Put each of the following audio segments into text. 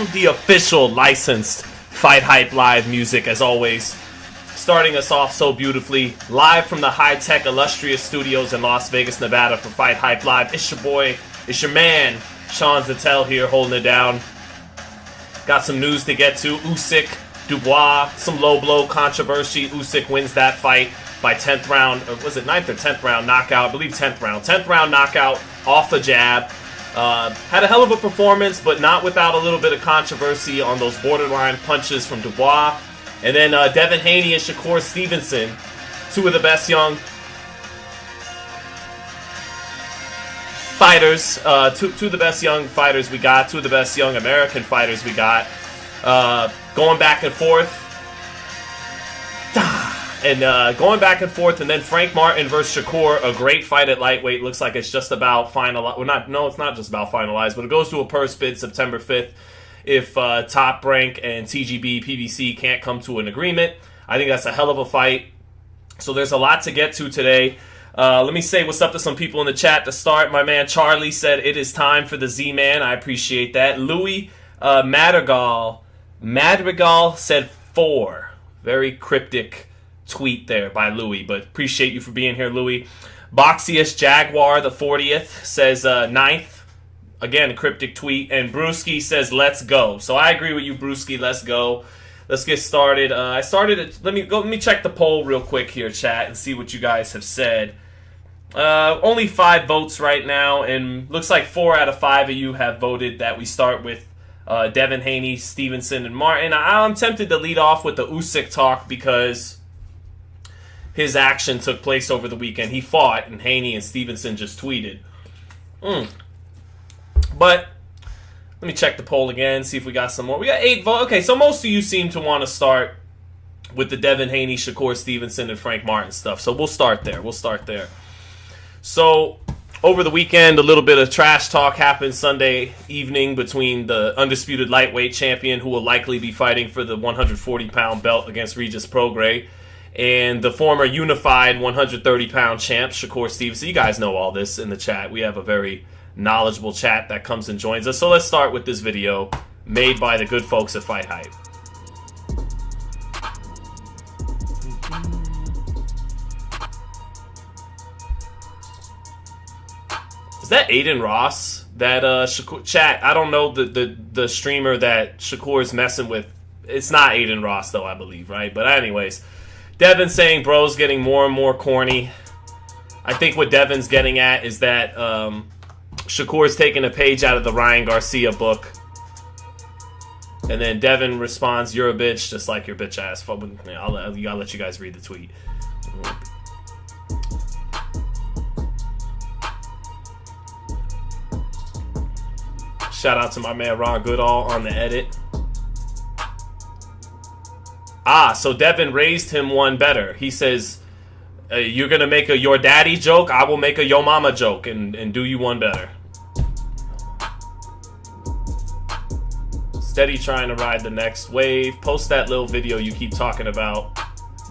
the official licensed Fight Hype Live music, as always. Starting us off so beautifully, live from the high-tech illustrious studios in Las Vegas, Nevada for Fight Hype Live. It's your boy, it's your man, Sean Zittel here holding it down. Got some news to get to. Usyk, Dubois, some low blow controversy. Usyk wins that fight by 10th round, or was it 9th or 10th round knockout? I believe 10th round. 10th round knockout off a jab. Had a hell of a performance, but not without a little bit of controversy on those borderline punches from Dubois. And then Devin Haney and Shakur Stevenson, two of the best young fighters, two of the best young fighters we got, two of the best young American fighters we got, going back and forth. And going back and forth, and then Frank Martin versus Shakur, a great fight at lightweight. Looks like it's just about finalized. Well, it's not just about finalized, but it goes to a purse bid September 5th if Top Rank and TGB, PBC can't come to an agreement. I think that's a hell of a fight. So there's a lot to get to today. Let me say what's up to some people in the chat to start. My man Charlie said it is time for the Z-Man. I appreciate that. Louis Madrigal said 4. Very cryptic tweet there by Louis, but appreciate you for being here, Louis. Boxius Jaguar, the 40th, says 9th. Again, cryptic tweet. And Brewski says, let's go. So I agree with you, Brewski. Let's go. Let's get started. Let me check the poll real quick here, chat, and see what you guys have said. Only 5 votes right now, and looks like 4 out of 5 of you have voted that we start with Devin Haney, Stevenson, and Martin. I'm tempted to lead off with the Usyk talk because his action took place over the weekend. He fought, and Haney and Stevenson just tweeted. But let me check the poll again, see if we got some more. We got 8 votes. Okay, so most of you seem to want to start with the Devin Haney, Shakur Stevenson, and Frank Martin stuff. So we'll start there. So over the weekend, a little bit of trash talk happened Sunday evening between the undisputed lightweight champion, who will likely be fighting for the 140-pound belt against Regis Prograis, and the former unified 130-pound champ, Shakur Stevenson. You guys know all this in the chat. We have a very knowledgeable chat that comes and joins us. So let's start with this video made by the good folks at Fight Hype. Is that Aiden Ross? That Shakur chat? I don't know the streamer that Shakur's messing with. It's not Aiden Ross though, I believe, right? But anyways, Devin saying bro's getting more and more corny. I think what Devin's getting at is that Shakur's taking a page out of the Ryan Garcia book. And then Devin responds, you're a bitch, just like your bitch ass. I'll let you guys read the tweet. Shout out to my man Ron Goodall on the edit. So Devin raised him one better. He says, you're going to make a your daddy joke, I will make a yo mama joke and do you one better. Steady trying to ride the next wave. Post that little video you keep talking about.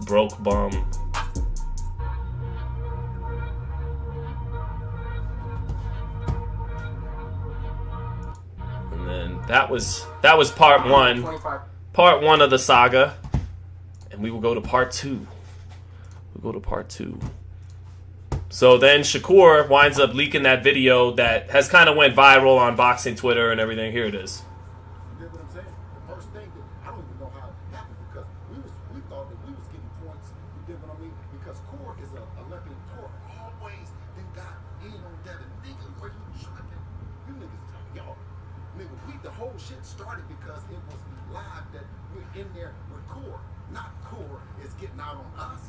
Broke bum. And then that was part 1. 25. Part 1 of the saga. And we will go to part 2. So then Shakur winds up leaking that video that has kind of went viral on boxing Twitter and everything. Here it is. You get what I'm saying? The first thing that I don't even know how it happened because we thought that we was getting points. You get what I mean? Because Core is a Olympian Core. Always then got in on Devin. Nigga, where you tripping? You niggas, y'all, nigga, the whole shit started because it was live that we're in there with Core. Not Core is getting out on us.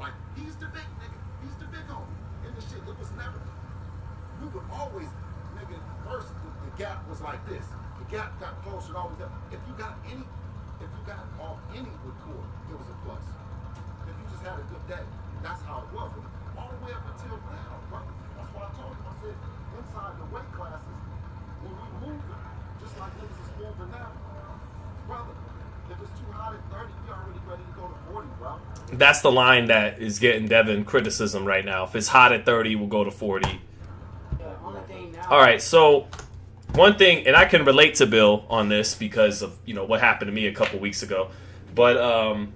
Like, he's the big nigga. He's the big homie. And the shit, it was never. We would always, nigga, first the gap was like this. The gap got closer always up. If you got off any with Core, it was a plus. If you just had a good day, that's how it was. All the way up until now, brother. That's why I told you, I said, inside the weight classes, when we moving, just like niggas is moving now, brother, if it's too hot at 30, we already ready to go to 40, bro. That's the line that is getting Devin criticism right now. If it's hot at 30, we'll go to 40. All right, so one thing, and I can relate to Bill on this because of, what happened to me a couple weeks ago. But,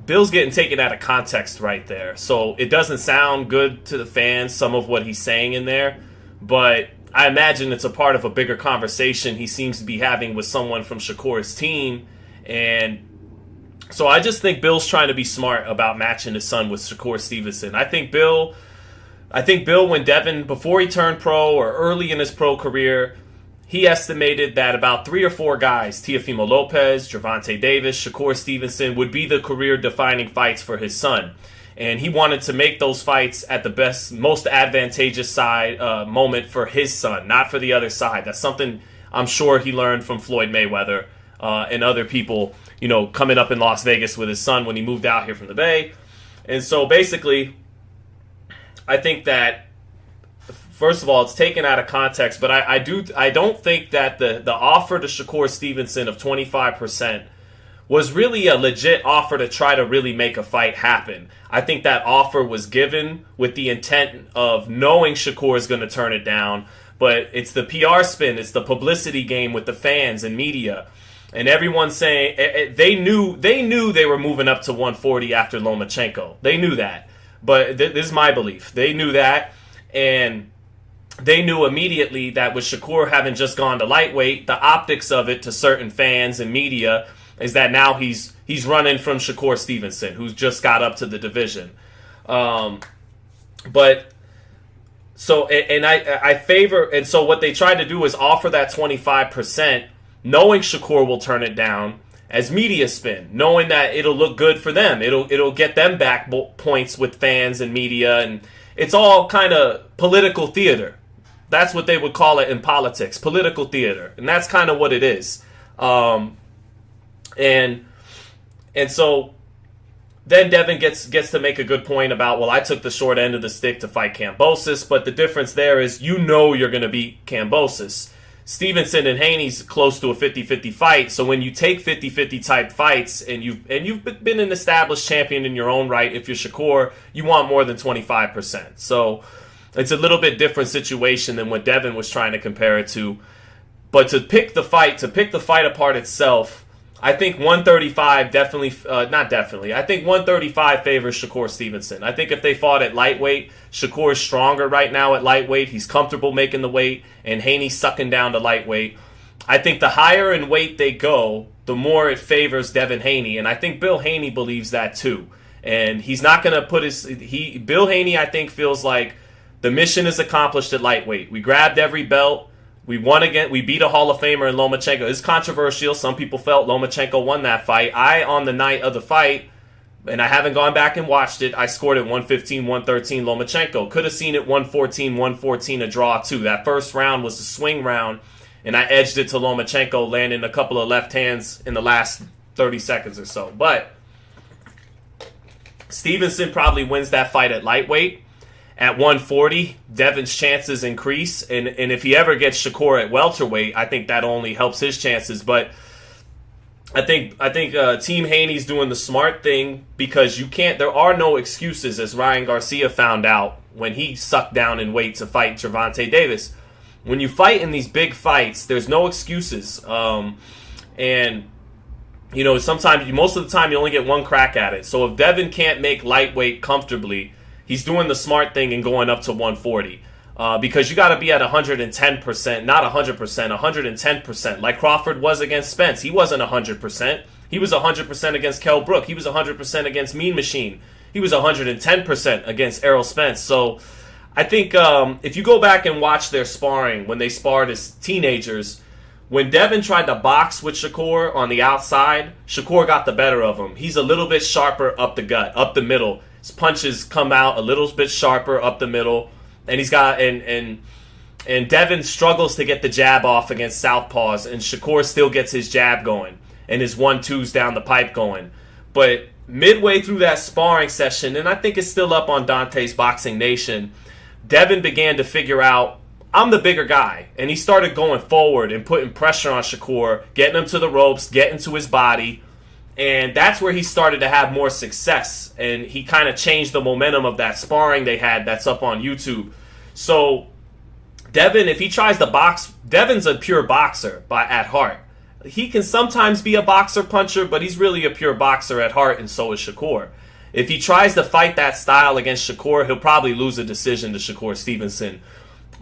Bill's getting taken out of context right there. So it doesn't sound good to the fans, some of what he's saying in there. But I imagine it's a part of a bigger conversation he seems to be having with someone from Shakur's team. And so I just think Bill's trying to be smart about matching his son with Shakur Stevenson. I think Bill, when Devin, before he turned pro or early in his pro career, he estimated that about 3 or 4 guys, Teofimo Lopez, Gervonta Davis, Shakur Stevenson, would be the career-defining fights for his son. And he wanted to make those fights at the best, most advantageous moment for his son, not for the other side. That's something I'm sure he learned from Floyd Mayweather and other people, coming up in Las Vegas with his son when he moved out here from the Bay. And so basically, I think that, first of all, it's taken out of context, but I don't think that the offer to Shakur Stevenson of 25% was really a legit offer to try to really make a fight happen. I think that offer was given with the intent of knowing Shakur is going to turn it down, but it's the PR spin, it's the publicity game with the fans and media, and everyone saying they knew they were moving up to 140 after Lomachenko. They knew that, but this is my belief. They knew that, and they knew immediately that with Shakur having just gone to lightweight, the optics of it to certain fans and media is that now he's running from Shakur Stevenson, who's just got up to the division. I favor, and so what they tried to do is offer that 25%, knowing Shakur will turn it down, as media spin, knowing that it'll look good for them. It'll get them back points with fans and media, and it's all kind of political theater. That's what they would call it in politics, political theater. And that's kind of what it is. And so then Devin gets to make a good point about, well, I took the short end of the stick to fight Kambosos, but the difference there is you're going to beat Kambosos. Stevenson and Haney's close to a 50-50 fight, so when you take 50-50 type fights and you've been an established champion in your own right, if you're Shakur, you want more than 25%. So it's a little bit different situation than what Devin was trying to compare it to. But to pick the fight apart itself, I think 135 I think 135 favors Shakur Stevenson. I think if they fought at lightweight, Shakur is stronger right now at lightweight. He's comfortable making the weight, and Haney's sucking down to lightweight. I think the higher in weight they go, the more it favors Devin Haney, and I think Bill Haney believes that too. And he's not going to put Bill Haney, I think, feels like the mission is accomplished at lightweight. We grabbed every belt. We won again. We beat a Hall of Famer in Lomachenko. It's controversial. Some people felt Lomachenko won that fight. On the night of the fight, and I haven't gone back and watched it, I scored it 115, 113 Lomachenko. Could have seen it 114, 114 a draw too. That first round was a swing round, and I edged it to Lomachenko, landing a couple of left hands in the last 30 seconds or so. But Stevenson probably wins that fight at lightweight. At 140, Devin's chances increase, and if he ever gets Shakur at welterweight, I think that only helps his chances. But I think Team Haney's doing the smart thing, because there are no excuses, as Ryan Garcia found out when he sucked down in weight to fight Gervonta Davis. When you fight in these big fights, there's no excuses, and sometimes, most of the time, you only get one crack at it. So if Devin can't make lightweight comfortably, he's doing the smart thing and going up to 140, because you got to be at 110%, not 100%, 110%, like Crawford was against Spence. He wasn't 100%. He was 100% against Kell Brook. He was 100% against Mean Machine. He was 110% against Errol Spence. So I think if you go back and watch their sparring, when they sparred as teenagers, when Devin tried to box with Shakur on the outside, Shakur got the better of him. He's a little bit sharper up the gut, up the middle. His punches come out a little bit sharper up the middle, and he's got and Devin struggles to get the jab off against southpaws, and Shakur still gets his jab going and his 1-2s down the pipe going. But midway through that sparring session, and I think it's still up on Dante's Boxing Nation, Devin began to figure out, I'm the bigger guy, and he started going forward and putting pressure on Shakur, getting him to the ropes, getting to his body. And that's where he started to have more success. And he kind of changed the momentum of that sparring they had that's up on YouTube. So Devin, if he tries to box, Devin's a pure boxer at heart. He can sometimes be a boxer puncher, but he's really a pure boxer at heart, and so is Shakur. If he tries to fight that style against Shakur, he'll probably lose a decision to Shakur Stevenson.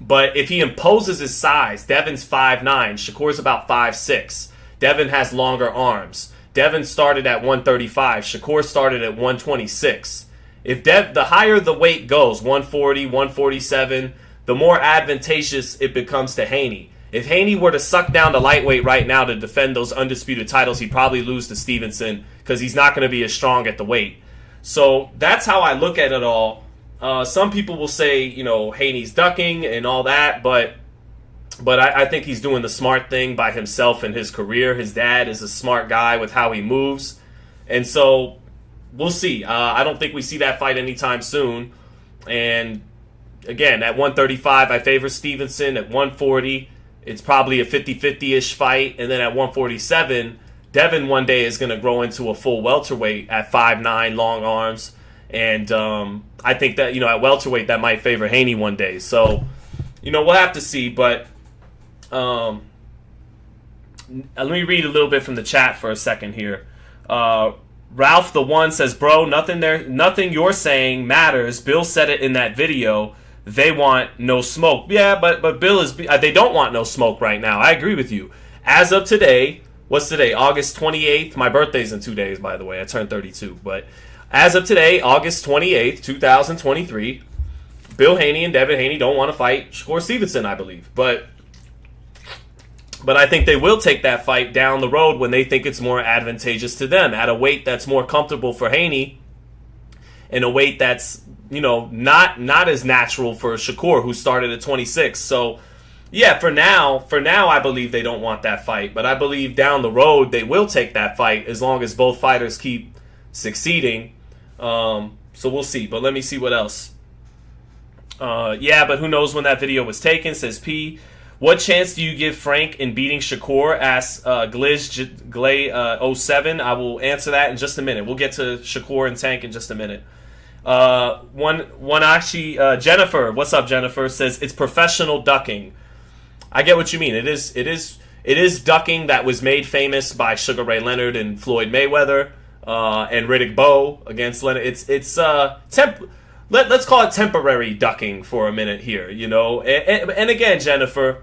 But if he imposes his size, Devin's 5'9", Shakur's about 5'6". Devin has longer arms. Devin started at 135. Shakur started at 126. If the higher the weight goes, 140, 147, the more advantageous it becomes to Haney. If Haney were to suck down to lightweight right now to defend those undisputed titles, he'd probably lose to Stevenson because he's not going to be as strong at the weight. So that's how I look at it all. Some people will say, Haney's ducking and all that, but I think he's doing the smart thing by himself in his career. His dad is a smart guy with how he moves. And so we'll see. I don't think we see that fight anytime soon. And again, at 135, I favor Stevenson. At 140, it's probably a 50-50-ish fight. And then at 147, Devin one day is going to grow into a full welterweight at 5'9", long arms. And I think that, at welterweight, that might favor Haney one day. So, we'll have to see. But let me read a little bit from the chat for a second here. Ralph the One says, bro, nothing you're saying matters. Bill said it in that video. They want no smoke. Yeah, but Bill they don't want no smoke right now. I agree with you. As of today, what's today? August 28th. My birthday's in 2 days, by the way. I turned 32. But as of today, August 28th, 2023, Bill Haney and Devin Haney don't want to fight Shakur Stevenson, I believe. But I think they will take that fight down the road when they think it's more advantageous to them at a weight that's more comfortable for Haney and a weight that's, not as natural for Shakur, who started at 26. So, yeah, for now, I believe they don't want that fight. But I believe down the road they will take that fight as long as both fighters keep succeeding. So we'll see. But let me see what else. Yeah, but who knows when that video was taken, says P. What chance do you give Frank in beating Shakur? Asks Glay07. I will answer that in just a minute. We'll get to Shakur and Tank in just a minute. Jennifer, what's up, Jennifer? Says it's professional ducking. I get what you mean. It is ducking that was made famous by Sugar Ray Leonard and Floyd Mayweather and Riddick Bowe against Leonard. Let's call it temporary ducking for a minute here. And again, Jennifer,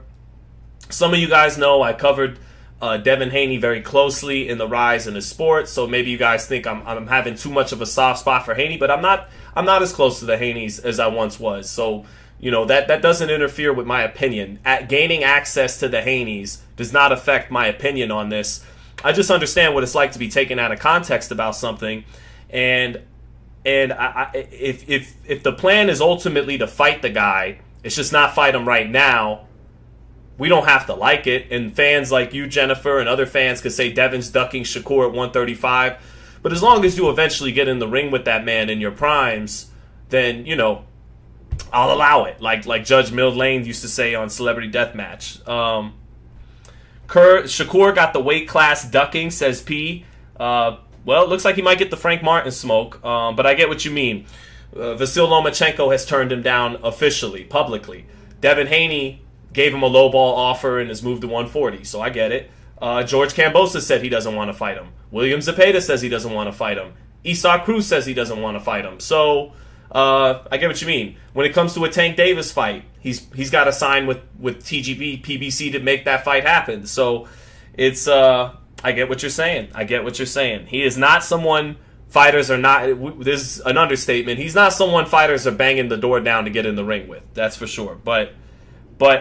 some of you guys know I covered Devin Haney very closely in the rise in his sport, so maybe you guys think I'm having too much of a soft spot for Haney, but I'm not as close to the Haneys as I once was. So that doesn't interfere with my opinion. Gaining access to the Haneys does not affect my opinion on this. I just understand what it's like to be taken out of context about something, and if the plan is ultimately to fight the guy, it's just not fight him right now. We don't have to like it, and fans like you, Jennifer, and other fans could say Devin's ducking Shakur at 135. But as long as you eventually get in the ring with that man in your primes, then I'll allow it. Like Judge Mill Lane used to say on Celebrity Deathmatch. Shakur got the weight class ducking, says P. Well, it looks like he might get the Frank Martin smoke, but I get what you mean. Vasyl Lomachenko has turned him down officially, publicly. Devin Haney gave him a lowball offer and has moved to 140, so I get it. George Kambosos said he doesn't want to fight him. William Zepeda says he doesn't want to fight him. Isak Cruz says he doesn't want to fight him. So I get what you mean. When it comes to a Tank Davis fight, he's got to sign with TGB, PBC to make that fight happen. So it's I get what you're saying. He is not someone fighters are not. This is an understatement. He's not someone fighters are banging the door down to get in the ring with. That's for sure. But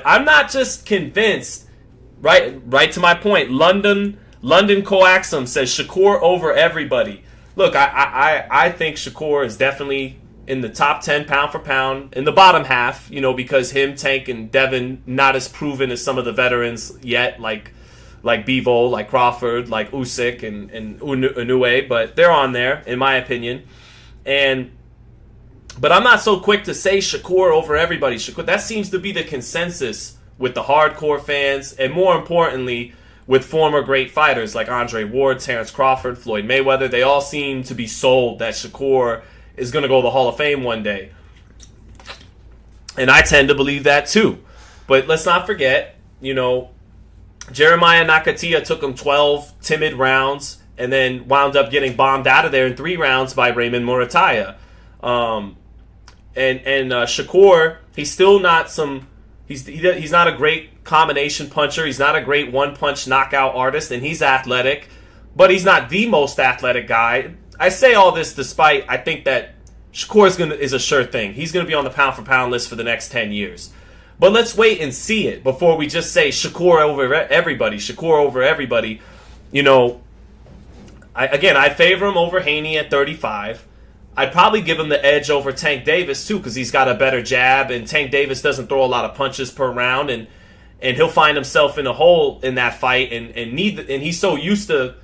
I'm not just convinced. Right to my point. London Coaxum says Shakur over everybody. Look, I think Shakur is definitely in the top 10 pound for pound, in the bottom half, because him, Tank, and Devin not as proven as some of the veterans yet, like Bivol, like Crawford, like Usyk and Inoue, but they're on there, in my opinion. But I'm not so quick to say Shakur over everybody. That seems to be the consensus with the hardcore fans, and more importantly, with former great fighters like Andre Ward, Terrence Crawford, Floyd Mayweather. They all seem to be sold that Shakur is going to go to the Hall of Fame one day. And I tend to believe that too. But let's not forget, Jeremiah Nakatia took him 12 timid rounds and then wound up getting bombed out of there in 3 rounds by Raymond Murataya. And Shakur, he's still not he's not a great combination puncher. He's not a great one-punch knockout artist, and he's athletic, but he's not the most athletic guy. I say all this despite I think that Shakur is a sure thing. He's going to be on the pound-for-pound list for the next 10 years. But let's wait and see it before we just say Shakur over everybody. Shakur over everybody. I favor him over Haney at 35. I'd probably give him the edge over Tank Davis, too, because he's got a better jab, and Tank Davis doesn't throw a lot of punches per round, and he'll find himself in a hole in that fight, and he's so used to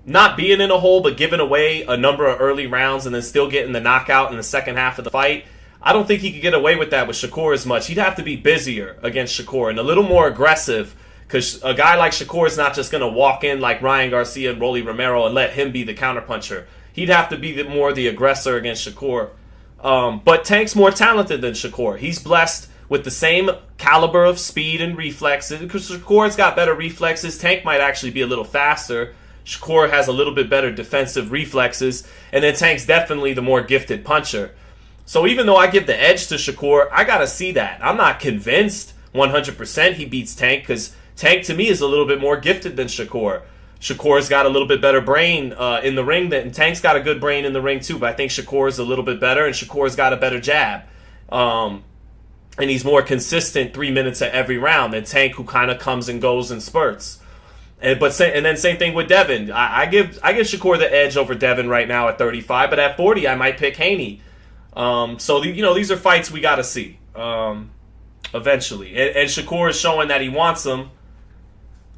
not being in a hole, but giving away a number of early rounds and then still getting the knockout in the second half of the fight. I don't think he could get away with that with Shakur as much. He'd have to be busier against Shakur and a little more aggressive, because a guy like Shakur is not just going to walk in like Ryan Garcia and Rolly Romero and let him be the counterpuncher. He'd have to be more the aggressor against Shakur. But Tank's more talented than Shakur. He's blessed with the same caliber of speed and reflexes. Because Shakur's got better reflexes, Tank might actually be a little faster. Shakur has a little bit better defensive reflexes. And then Tank's definitely the more gifted puncher. So even though I give the edge to Shakur, I got to see that. I'm not convinced 100% he beats Tank, because Tank to me is a little bit more gifted than Shakur. Shakur's got a little bit better brain in the ring, and Tank's got a good brain in the ring too, but I think Shakur's a little bit better, and Shakur's got a better jab. And he's more consistent 3 minutes at every round than Tank, who kind of comes and goes in spurts. And then same thing with Devin. I give Shakur the edge over Devin right now at 35, but at 40 I might pick Haney. So these are fights we got to see eventually. And Shakur is showing that he wants them.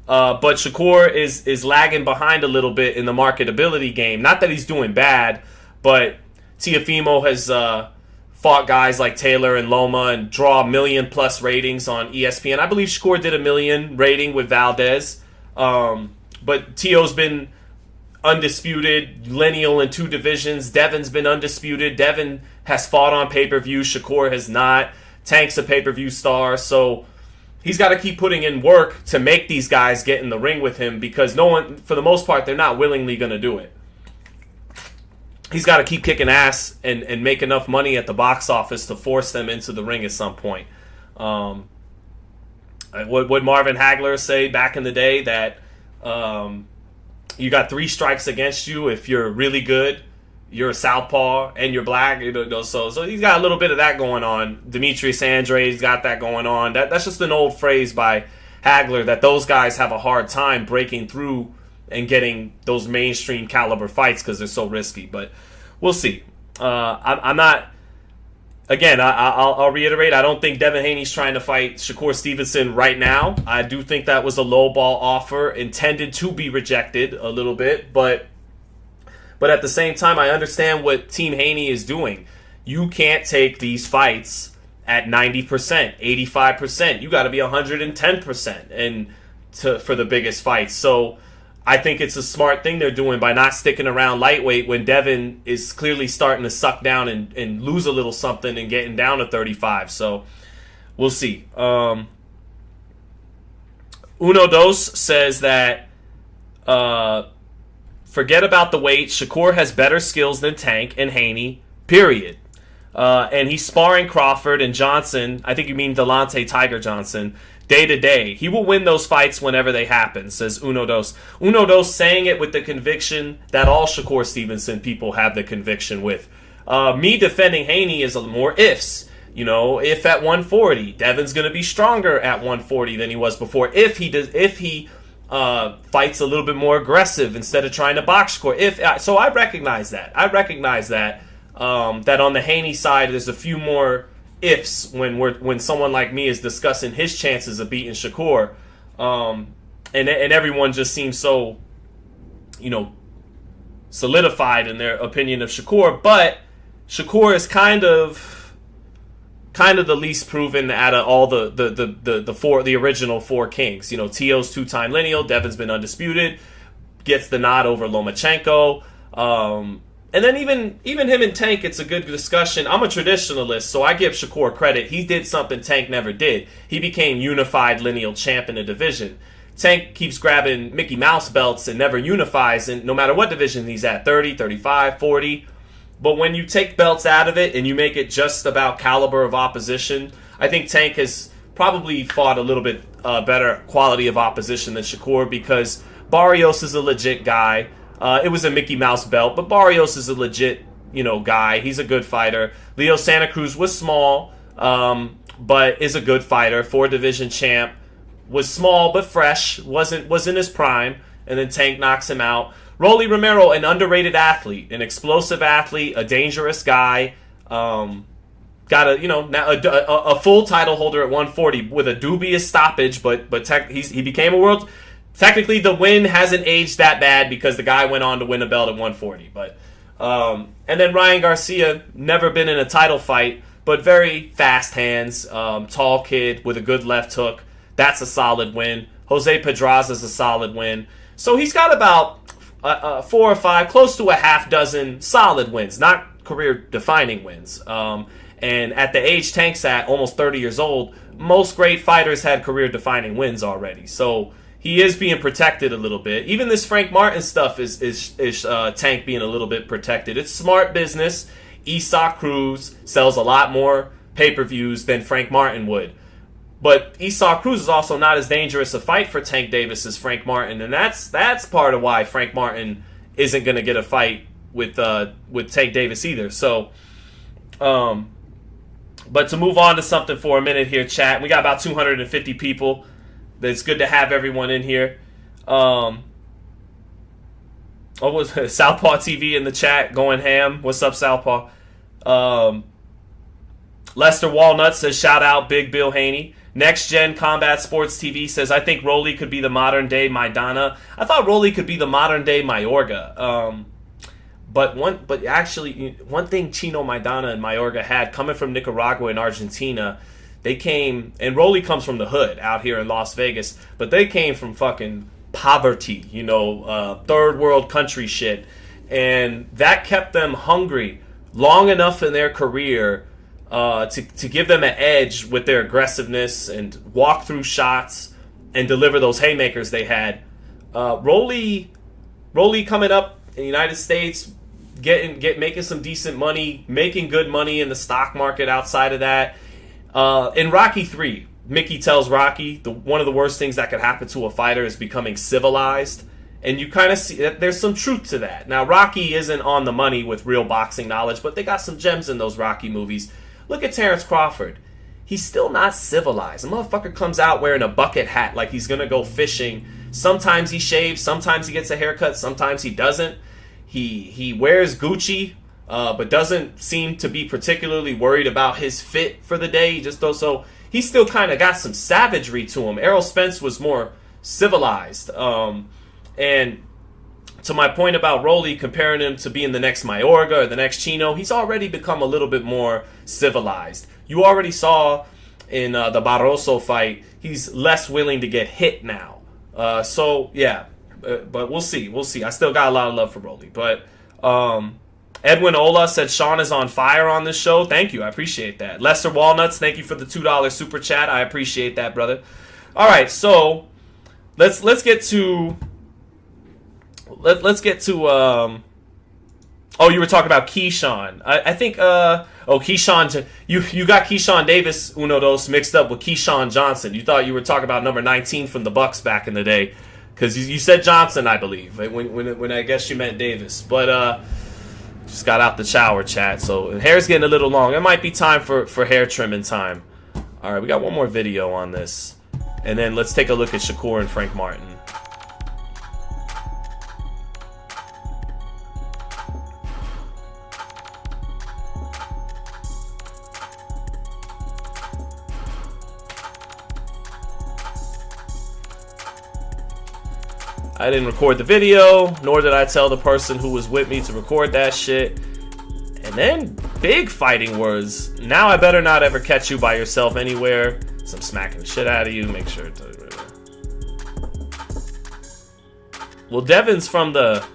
But Shakur is lagging behind a little bit in the marketability game. Not that he's doing bad, but Teofimo has fought guys like Taylor and Loma and draw 1 million plus ratings on ESPN. I believe Shakur did 1 million rating with Valdez. But Teo's been undisputed, lineal in 2 divisions. Devin's been undisputed. Devin has fought on pay-per-view. Shakur has not. Tank's a pay-per-view star, so he's got to keep putting in work to make these guys get in the ring with him, because no one, for the most part, they're not willingly going to do it. He's got to keep kicking ass and make enough money at the box office to force them into the ring at some point. What Marvin Hagler say back in the day, that you got 3 strikes against you if you're really good. You're a southpaw and you're black, so he's got a little bit of that going on. Demetrius Andre's got that going on. That's just an old phrase by Hagler, that those guys have a hard time breaking through and getting those mainstream caliber fights because they're so risky. But we'll see. I'm not. Again, I'll reiterate, I don't think Devin Haney's trying to fight Shakur Stevenson right now. I do think that was a lowball offer intended to be rejected a little bit, but at the same time, I understand what Team Haney is doing. You can't take these fights at 90%, 85%. You got to be 110% for the biggest fights. So I think it's a smart thing they're doing by not sticking around lightweight when Devin is clearly starting to suck down and lose a little something and getting down to 35. So we'll see. Uno Dos says that forget about the weight. Shakur has better skills than Tank and Haney, period. And he's sparring Crawford and Johnson. I think you mean Delonte Tiger Johnson. Day to day. He will win those fights whenever they happen, says Uno Dos. Uno Dos saying it with the conviction that all Shakur Stevenson people have the conviction with. Me defending Haney is more ifs. If at 140, Devin's going to be stronger at 140 than he was before. If he fights a little bit more aggressive instead of trying to box score. So I recognize that. That on the Haney side, there's a few more ifs when someone like me is discussing his chances of beating Shakur, and everyone just seems so, solidified in their opinion of Shakur. But Shakur is kind of the least proven out of all the original 4 kings. Teo's 2-time lineal. Devin's been undisputed. Gets the nod over Lomachenko. And then even him and Tank, it's a good discussion. I'm a traditionalist, so I give Shakur credit. He did something Tank never did. He became unified lineal champ in a division. Tank keeps grabbing Mickey Mouse belts and never unifies, and no matter what division he's at, 30, 35, 40. But when you take belts out of it and you make it just about caliber of opposition, I think Tank has probably fought a little bit better quality of opposition than Shakur, because Barrios is a legit guy. It was a Mickey Mouse belt, but Barrios is a legit, guy. He's a good fighter. Leo Santa Cruz was small, but is a good fighter. 4-division champ. Was small but fresh. Was in his prime. And then Tank knocks him out. Rolly Romero, an underrated athlete, an explosive athlete, a dangerous guy. Got a full title holder at 140 with a dubious stoppage, but he became a world. Technically, the win hasn't aged that bad because the guy went on to win a belt at 140. But and then Ryan Garcia, never been in a title fight, but very fast hands, tall kid with a good left hook. That's a solid win. Jose Pedraza's a solid win. So he's got about 4 or 5, close to a half dozen solid wins, not career-defining wins. And at the age Tank's at, almost 30 years old, most great fighters had career-defining wins already. So he is being protected a little bit. Even this Frank Martin stuff is Tank being a little bit protected. It's smart business. Usyk Cruz sells a lot more pay-per-views than Frank Martin would. But Usyk Cruz is also not as dangerous a fight for Tank Davis as Frank Martin, and that's part of why Frank Martin isn't going to get a fight with Tank Davis either. So, but to move on to something for a minute here, chat. We got about 250 people. It's good to have everyone in here. Was Southpaw TV in the chat going ham? What's up, Southpaw? Lester Walnut says, shout out Big Bill Haney. Next Gen Combat Sports TV says, I think Rolly could be the modern day Maidana. I thought Rolly could be the modern day Mayorga. But actually, one thing Chino Maidana and Mayorga had, coming from Nicaragua and Argentina, they came, and Rolly comes from the hood out here in Las Vegas, but they came from fucking poverty, third world country shit. And that kept them hungry long enough in their career to give them an edge with their aggressiveness and walk through shots and deliver those haymakers they had. Rolly coming up in the United States, making some decent money, making good money in the stock market outside of that. In Rocky 3, Mickey tells Rocky one of the worst things that could happen to a fighter is becoming civilized. And you kind of see that there's some truth to that. Now, Rocky isn't on the money with real boxing knowledge, but they got some gems in those Rocky movies. Look at Terrence Crawford. He's still not civilized. The motherfucker comes out wearing a bucket hat like he's going to go fishing. Sometimes he shaves, sometimes he gets a haircut, sometimes he doesn't. He wears Gucci, but doesn't seem to be particularly worried about his fit for the day. He just does so. He still kind of got some savagery to him. Errol Spence was more civilized. And to my point about Rolly, comparing him to being the next Mayorga or the next Chino, he's already become a little bit more civilized. You already saw in the Barroso fight, he's less willing to get hit now. But we'll see. I still got a lot of love for Rolly. But Edwin Ola said Sean is on fire on this show. Thank you. I appreciate that. Lester Walnuts, thank you for the $2 super chat. I appreciate that, brother. All right, so let's get to... Let's get to. You were talking about Keyshawn. I think. Keyshawn. You got Keyshawn Davis Uno Dos mixed up with Keyshawn Johnson. You thought you were talking about number 19 from the Bucks back in the day, because you said Johnson, I believe, when I guess you meant Davis. But just got out the shower, chat. So hair's getting a little long. It might be time for hair trimming time. All right, we got one more video on this, and then let's take a look at Shakur and Frank Martin. I didn't record the video, nor did I tell the person who was with me to record that shit. And then big fighting words. Now I better not ever catch you by yourself anywhere. So I'm smacking the shit out of you. Make sure to... Well, Devin's from the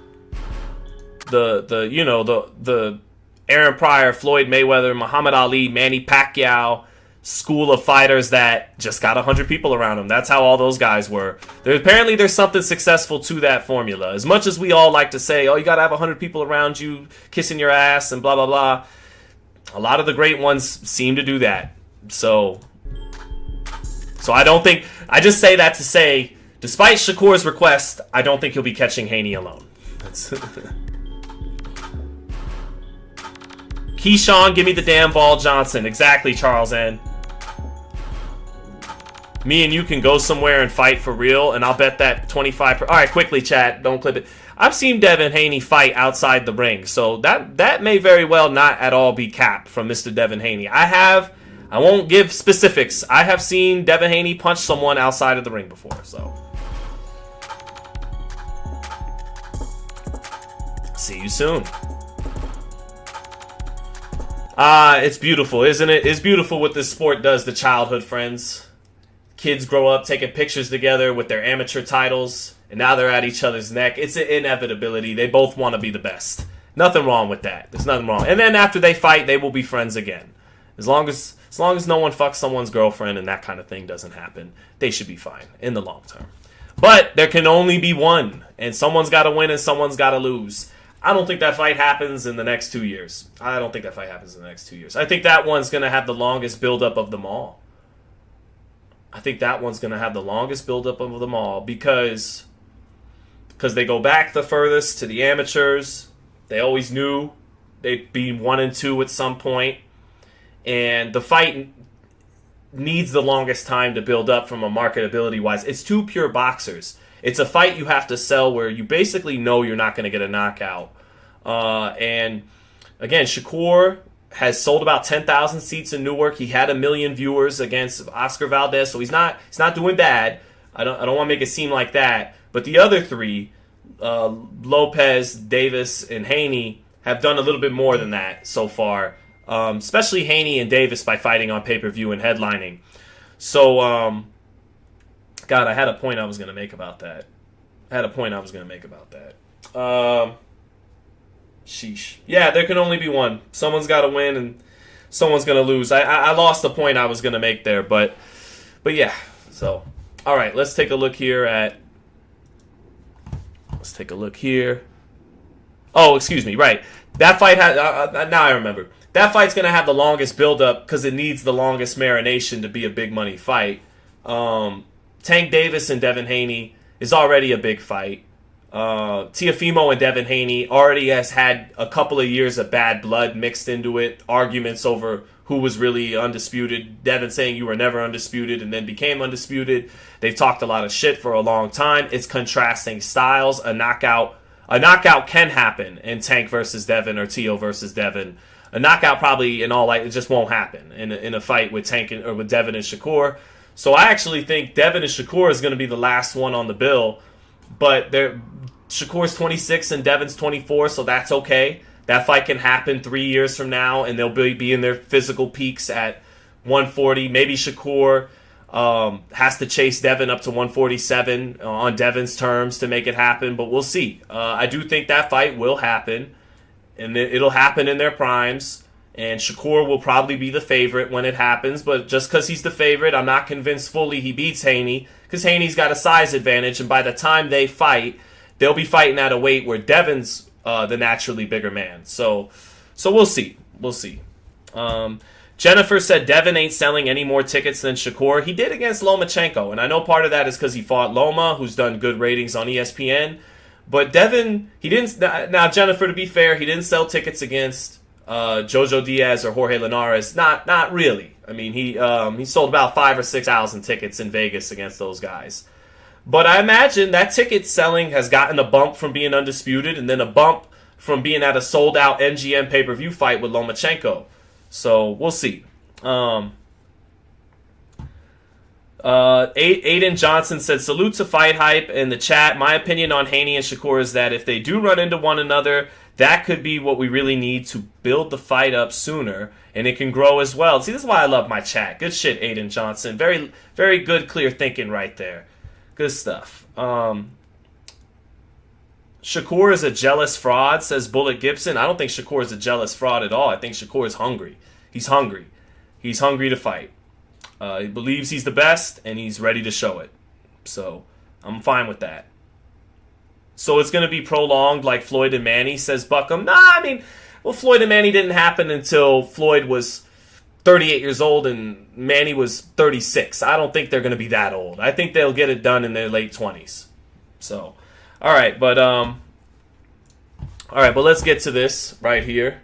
the Aaron Pryor, Floyd Mayweather, Muhammad Ali, Manny Pacquiao school of fighters that just got 100 people around them. That's how all those guys were. Apparently there's something successful to that formula. As much as we all like to say, oh, you got to have 100 people around you kissing your ass and blah, blah, blah, a lot of the great ones seem to do that. So I don't think... I just say that to say, despite Shakur's request, I don't think he'll be catching Haney alone. That's... Keyshawn, give me the damn ball, Johnson. Exactly, Charles N. Me and you can go somewhere and fight for real, and I'll bet that 25... All right, quickly, chat. Don't clip it. I've seen Devin Haney fight outside the ring, so that may very well not at all be cap from Mr. Devin Haney. I won't give specifics. I have seen Devin Haney punch someone outside of the ring before, so... See you soon. It's beautiful, isn't it? It's beautiful what this sport does to childhood friends. Kids grow up taking pictures together with their amateur titles, and now they're at each other's neck. It's an inevitability. They both want to be the best. Nothing wrong with that. There's nothing wrong. And then after they fight, they will be friends again. As long as no one fucks someone's girlfriend and that kind of thing doesn't happen, they should be fine in the long term. But there can only be one, and someone's got to win and someone's got to lose. I don't think that fight happens in the next 2 years. I think that one's going to have the longest buildup of them all. Because they go back the furthest to the amateurs. They always knew they'd be 1 and 2 at some point. And the fight needs the longest time to build up from a marketability-wise. It's two pure boxers. It's a fight you have to sell where you basically know you're not going to get a knockout. And again, Shakur has sold about 10,000 seats in Newark. He had 1 million viewers against Oscar Valdez, so he's not doing bad. I don't want to make it seem like that. But the other three, Lopez, Davis, and Haney, have done a little bit more than that so far. Especially Haney and Davis by fighting on pay-per-view and headlining. So, God, I had a point I was going to make about that. Sheesh. Yeah, there can only be one. Someone's got to win and someone's going to lose. I lost the point I was going to make there, but yeah. So, all right, let's take a look here. Oh, excuse me. Right. That fight had... now I remember. That fight's going to have the longest build-up because it needs the longest marination to be a big money fight. Tank Davis and Devin Haney is already a big fight. Teofimo and Devin Haney already has had a couple of years of bad blood mixed into it. Arguments over who was really undisputed. Devin saying you were never undisputed and then became undisputed. They've talked a lot of shit for a long time. It's contrasting styles. A knockout can happen in Tank versus Devin or Teo versus Devin. A knockout probably, in all it just won't happen in a fight with Tank or with Devin and Shakur. So I actually think Devin and Shakur is going to be the last one on the bill. But Shakur's 26 and Devin's 24, so that's okay. That fight can happen 3 years from now, and they'll be in their physical peaks at 140. Maybe Shakur has to chase Devin up to 147 on Devin's terms to make it happen, but we'll see. I do think that fight will happen, and it'll happen in their primes. And Shakur will probably be the favorite when it happens, but just because he's the favorite, I'm not convinced fully he beats Haney, because Haney's got a size advantage, and by the time they fight, they'll be fighting at a weight where Devin's the naturally bigger man. So we'll see. Jennifer said Devin ain't selling any more tickets than Shakur. He did against Lomachenko, and I know part of that is because he fought Loma, who's done good ratings on ESPN. But Devin, he didn't. Now, Jennifer, to be fair, he didn't sell tickets against Jojo Diaz or Jorge Linares. Not really. I mean, he sold about 5,000 or 6,000 tickets in Vegas against those guys. But I imagine that ticket selling has gotten a bump from being undisputed, and then a bump from being at a sold-out NGM pay-per-view fight with Lomachenko. So we'll see. Aiden Johnson said, salute to FightHype in the chat. My opinion on Haney and Shakur is that if they do run into one another, that could be what we really need to build the fight up sooner, and it can grow as well. See, this is why I love my chat. Good shit, Aiden Johnson. Very, very good, clear thinking right there. Good stuff. Shakur is a jealous fraud, says Bullet Gibson. I don't think Shakur is a jealous fraud at all. I think Shakur is hungry. He's hungry. He's hungry to fight. He believes he's the best, and he's ready to show it. So I'm fine with that. So it's going to be prolonged like Floyd and Manny, says Buckham. Floyd and Manny didn't happen until Floyd was 38 years old and Manny was 36. I don't think they're going to be that old. I think they'll get it done in their late 20s. So, all right, but let's get to this right here.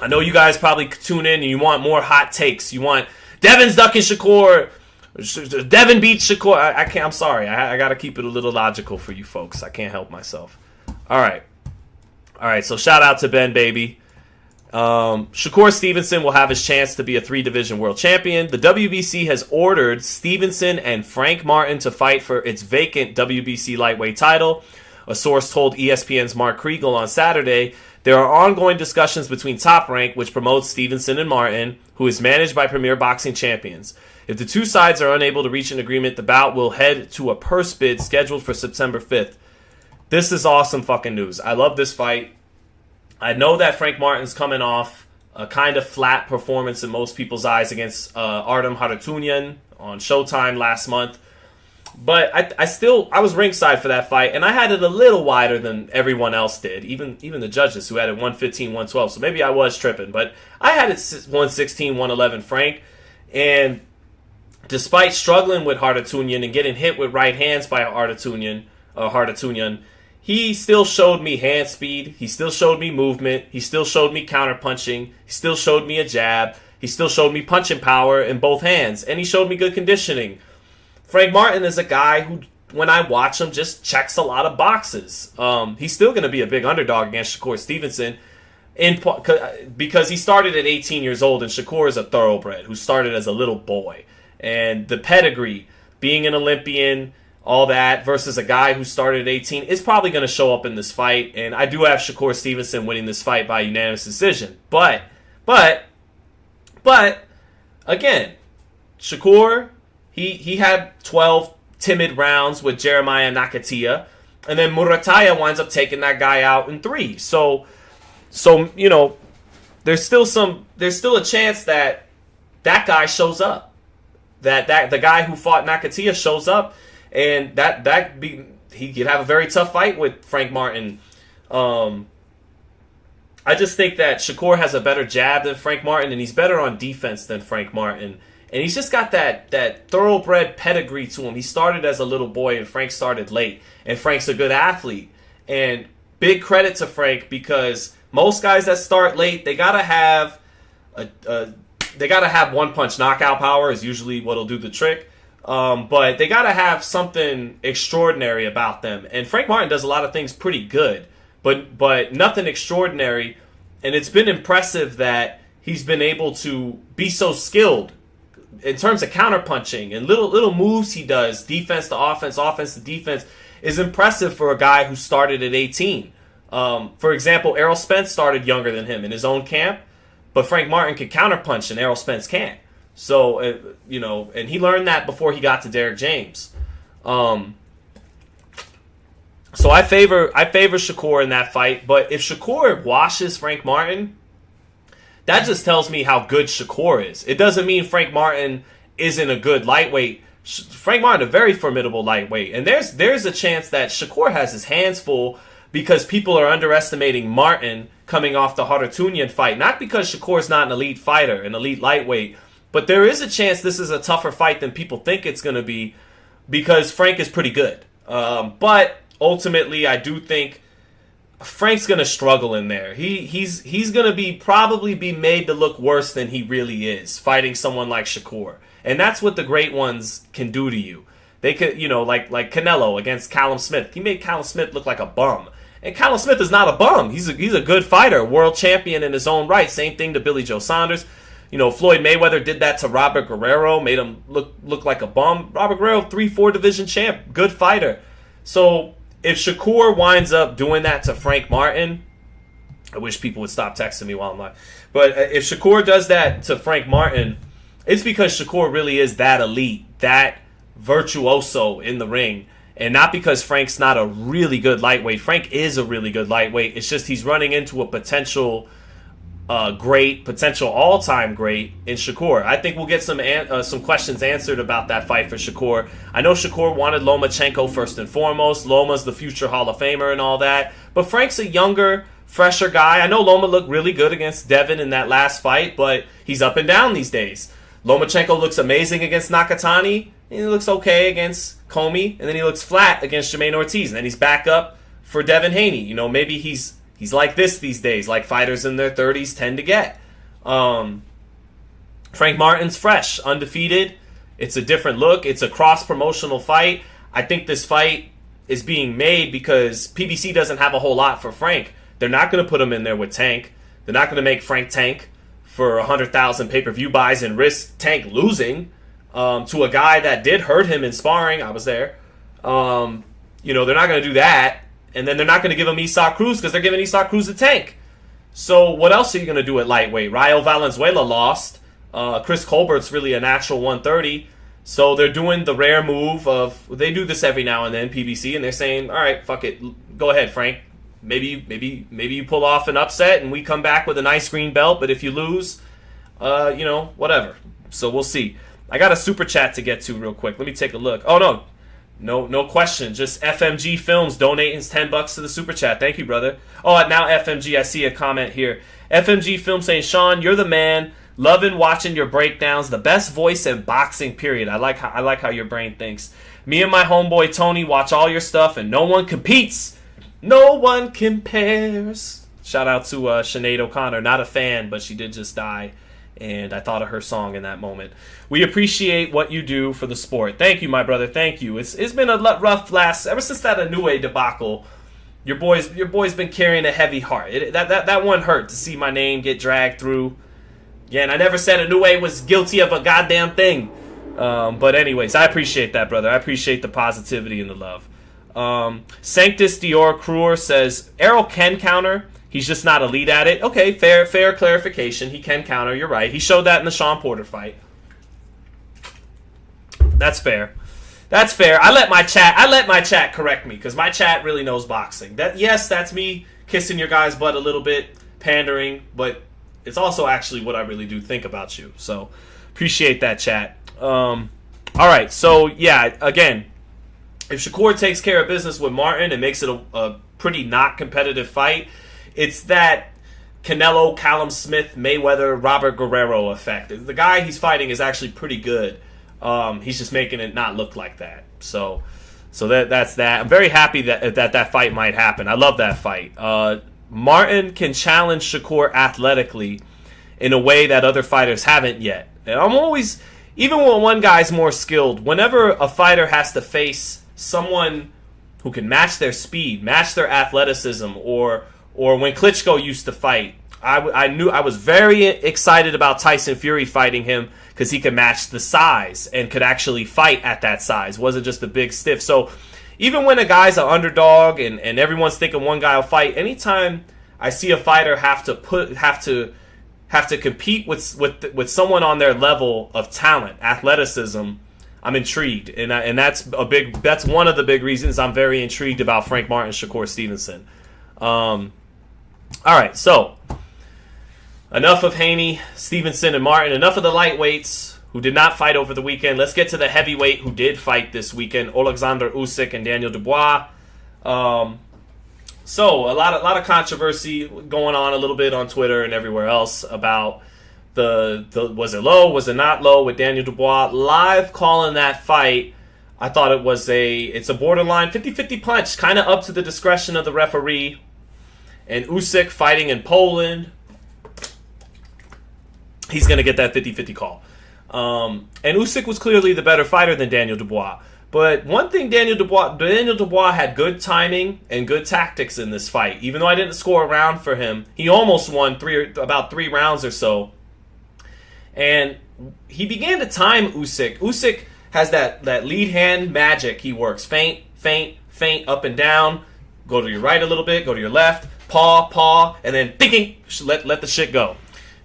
I know you guys probably tune in and you want more hot takes. You want Devin's ducking Shakur. Devin beats Shakur. I can't. I'm sorry. I got to keep it a little logical for you folks. I can't help myself. All right. So shout out to Ben, baby. Shakur Stevenson will have his chance to be a 3-division world champion. The WBC has ordered Stevenson and Frank Martin to fight for its vacant WBC lightweight title. A source told ESPN's Mark Kriegel on Saturday there are ongoing discussions between Top Rank, which promotes Stevenson and Martin, who is managed by Premier Boxing Champions. If the two sides are unable to reach an agreement, the bout will head to a purse bid scheduled for September 5th. This is awesome fucking news. I love this fight. I know that Frank Martin's coming off a kind of flat performance in most people's eyes against Artem Harutyunyan on Showtime last month. But I was ringside for that fight, and I had it a little wider than everyone else did, even the judges who had it 115, 112. So maybe I was tripping, but I had it 116, 111 Frank. And despite struggling with Harutyunyan and getting hit with right hands by Harutyunyan, he still showed me hand speed. He still showed me movement. He still showed me counterpunching. He still showed me a jab. He still showed me punching power in both hands. And he showed me good conditioning. Frank Martin is a guy who, when I watch him, just checks a lot of boxes. He's still going to be a big underdog against Shakur Stevenson because he started at 18 years old, and Shakur is a thoroughbred who started as a little boy. And the pedigree, being an Olympian, all that, versus a guy who started at 18 is probably going to show up in this fight. And I do have Shakur Stevenson winning this fight by unanimous decision. But again, Shakur, he had 12 timid rounds with Jeremiah Nakatia, and then Murataya winds up taking that guy out in 3. So you know, there's still a chance that guy shows up. That the guy who fought Nakatia shows up, and he could have a very tough fight with Frank Martin. I just think that Shakur has a better jab than Frank Martin, and he's better on defense than Frank Martin. And he's just got that thoroughbred pedigree to him. He started as a little boy, and Frank started late. And Frank's a good athlete. And big credit to Frank, because most guys that start late, they gotta have one punch knockout power is usually what'll do the trick. But they gotta have something extraordinary about them. And Frank Martin does a lot of things pretty good, but nothing extraordinary. And it's been impressive that he's been able to be so skilled in terms of counterpunching and little moves he does, defense to offense, offense to defense, is impressive for a guy who started at 18. For example, Errol Spence started younger than him in his own camp, but Frank Martin could counterpunch and Errol Spence can't. So, and he learned that before he got to Derek James. So I favor Shakur in that fight, but if Shakur washes Frank Martin, that just tells me how good Shakur is. It doesn't mean Frank Martin isn't a good lightweight. Frank Martin, a very formidable lightweight. And there's a chance that Shakur has his hands full because people are underestimating Martin coming off the Harutyunyan fight. Not because Shakur's not an elite fighter, an elite lightweight, but there is a chance this is a tougher fight than people think it's going to be because Frank is pretty good. But ultimately, I do think Frank's going to struggle in there. He's going to probably be made to look worse than he really is fighting someone like Shakur. And that's what the great ones can do to you. They could, like Canelo against Callum Smith. He made Callum Smith look like a bum. And Callum Smith is not a bum. He's a good fighter, world champion in his own right. Same thing to Billy Joe Saunders. Floyd Mayweather did that to Robert Guerrero, made him look like a bum. Robert Guerrero, 3-4 division champ, good fighter. So if Shakur winds up doing that to Frank Martin, I wish people would stop texting me while I'm live. But if Shakur does that to Frank Martin, it's because Shakur really is that elite, that virtuoso in the ring. And not because Frank's not a really good lightweight. Frank is a really good lightweight. It's just he's running into a potential potential all-time great in Shakur. I think we'll get some questions answered about that fight for Shakur. I know Shakur wanted Lomachenko first and foremost. Loma's the future Hall of Famer and all that. But Frank's a younger, fresher guy. I know Loma looked really good against Devin in that last fight, but he's up and down these days. Lomachenko looks amazing against Nakatani. And he looks okay against Comey. And then he looks flat against Jermaine Ortiz. And then he's back up for Devin Haney. You know, maybe he's like this these days, like fighters in their 30s tend to get. Frank Martin's fresh, undefeated. It's a different look. It's a cross-promotional fight. I think this fight is being made because PBC doesn't have a whole lot for Frank. They're not going to put him in there with Tank. They're not going to make Frank tank for 100,000 pay-per-view buys and risk Tank losing to a guy that did hurt him in sparring. I was there. You know, they're not going to do that. And then they're not going to give him Isak Cruz because they're giving Isak Cruz a Tank. So what else are you going to do at lightweight? Rayo Valenzuela lost. Chris Colbert's really a natural 130. So they're doing the rare move of, they do this every now and then, PBC, and they're saying, all right, fuck it. Go ahead, Frank. Maybe you pull off an upset and we come back with a nice green belt. But if you lose, you know, whatever. So we'll see. I got a super chat to get to real quick. Let me take a look. Oh, no question. Just FMG Films donating $10 to the super chat. Thank you, brother. Oh, now FMG, I see a comment here. FMG Films saying, Sean, you're the man. Loving watching your breakdowns. The best voice in boxing, period. I like how your brain thinks. Me and my homeboy Tony watch all your stuff, and no one competes. No one compares. Shout out to Sinead O'Connor. Not a fan, but she did just die. And I thought of her song in that moment. We appreciate what you do for the sport. Thank you, my brother. Thank you. It's been a rough ever since that Inoue debacle. Your boy's been carrying a heavy heart. That one hurt to see my name get dragged through. Yeah, and I never said Inoue was guilty of a goddamn thing. But anyways, I appreciate that, brother. I appreciate the positivity and the love. Sanctus Dior Cruer says Errol can counter. He's just not elite at it. Okay, fair clarification. He can counter. You're right. He showed that in the Sean Porter fight. That's fair. I let my chat correct me because my chat really knows boxing. That's me kissing your guy's butt a little bit, pandering, but it's also actually what I really do think about you. So appreciate that, chat. All right. So yeah, again, if Shakur takes care of business with Martin and makes it a pretty not competitive fight, it's that Canelo, Callum Smith, Mayweather, Robert Guerrero effect. The guy he's fighting is actually pretty good. He's just making it not look like that. So that's that. I'm very happy that fight might happen. I love that fight. Martin can challenge Shakur athletically in a way that other fighters haven't yet. And I'm always, even when one guy's more skilled, whenever a fighter has to face someone who can match their speed, match their athleticism, or when Klitschko used to fight, I was very excited about Tyson Fury fighting him because he could match the size and could actually fight at that size. Wasn't just a big stiff. So even when a guy's an underdog and everyone's thinking one guy will fight, anytime I see a fighter have to compete with someone on their level of talent, athleticism, I'm intrigued, and that's one of the big reasons I'm very intrigued about Frank Martin, Shakur Stevenson. All right, so enough of Haney, Stevenson, and Martin. Enough of the lightweights who did not fight over the weekend. Let's get to the heavyweight who did fight this weekend: Alexander Usyk and Daniel Dubois. So a lot of controversy going on a little bit on Twitter and everywhere else about the was it low, was it not low with Daniel Dubois. Live calling that fight, I thought it's a borderline 50-50 punch, kind of up to the discretion of the referee. And Usyk fighting in Poland, he's going to get that 50-50 call. And Usyk was clearly the better fighter than Daniel Dubois. But one thing, Daniel Dubois had good timing and good tactics in this fight. Even though I didn't score a round for him, he almost won about 3 rounds or so. And he began to time Usyk. Usyk has that lead hand magic. He works feint, up and down. Go to your right a little bit, go to your left, paw, and then thinking, let the shit go.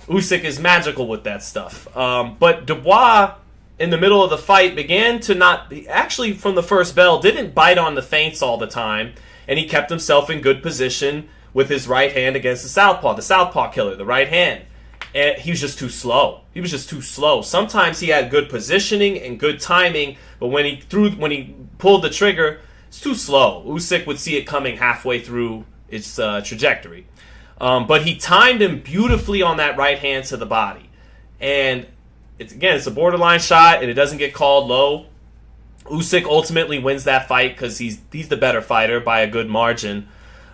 Usyk is magical with that stuff. But Dubois in the middle of the fight began to not, actually from the first bell, didn't bite on the feints all the time, and he kept himself in good position with his right hand against the southpaw killer, the right hand. And he was just too slow. He was just too slow. Sometimes he had good positioning and good timing, but when he pulled the trigger, it's too slow. Usyk would see it coming halfway through its trajectory. But he timed him beautifully on that right hand to the body. And it's a borderline shot, and it doesn't get called low. Usyk ultimately wins that fight because he's the better fighter by a good margin.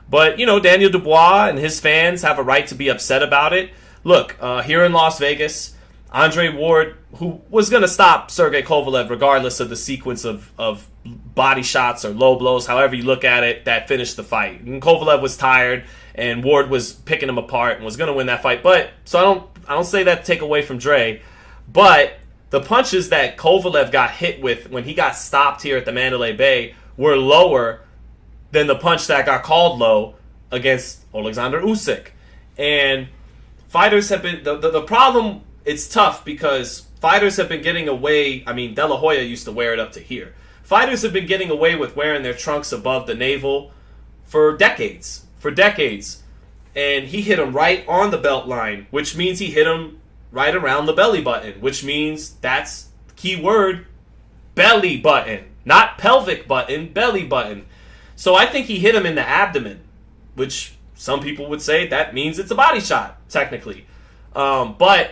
But, Daniel Dubois and his fans have a right to be upset about it. Look, here in Las Vegas, Andre Ward, who was going to stop Sergey Kovalev regardless of the sequence of body shots or low blows, however you look at it, that finished the fight. And Kovalev was tired, and Ward was picking him apart and was going to win that fight. But so I don't say that to take away from Dre, but the punches that Kovalev got hit with when he got stopped here at the Mandalay Bay were lower than the punch that got called low against Alexander Usyk. And fighters have been the problem. It's tough because fighters have been getting away. I mean, De La Hoya used to wear it up to here. Fighters have been getting away with wearing their trunks above the navel for decades. And he hit him right on the belt line, which means he hit him right around the belly button, which means that's key word, belly button, not pelvic button, belly button. So I think he hit him in the abdomen, which some people would say that means it's a body shot, technically. But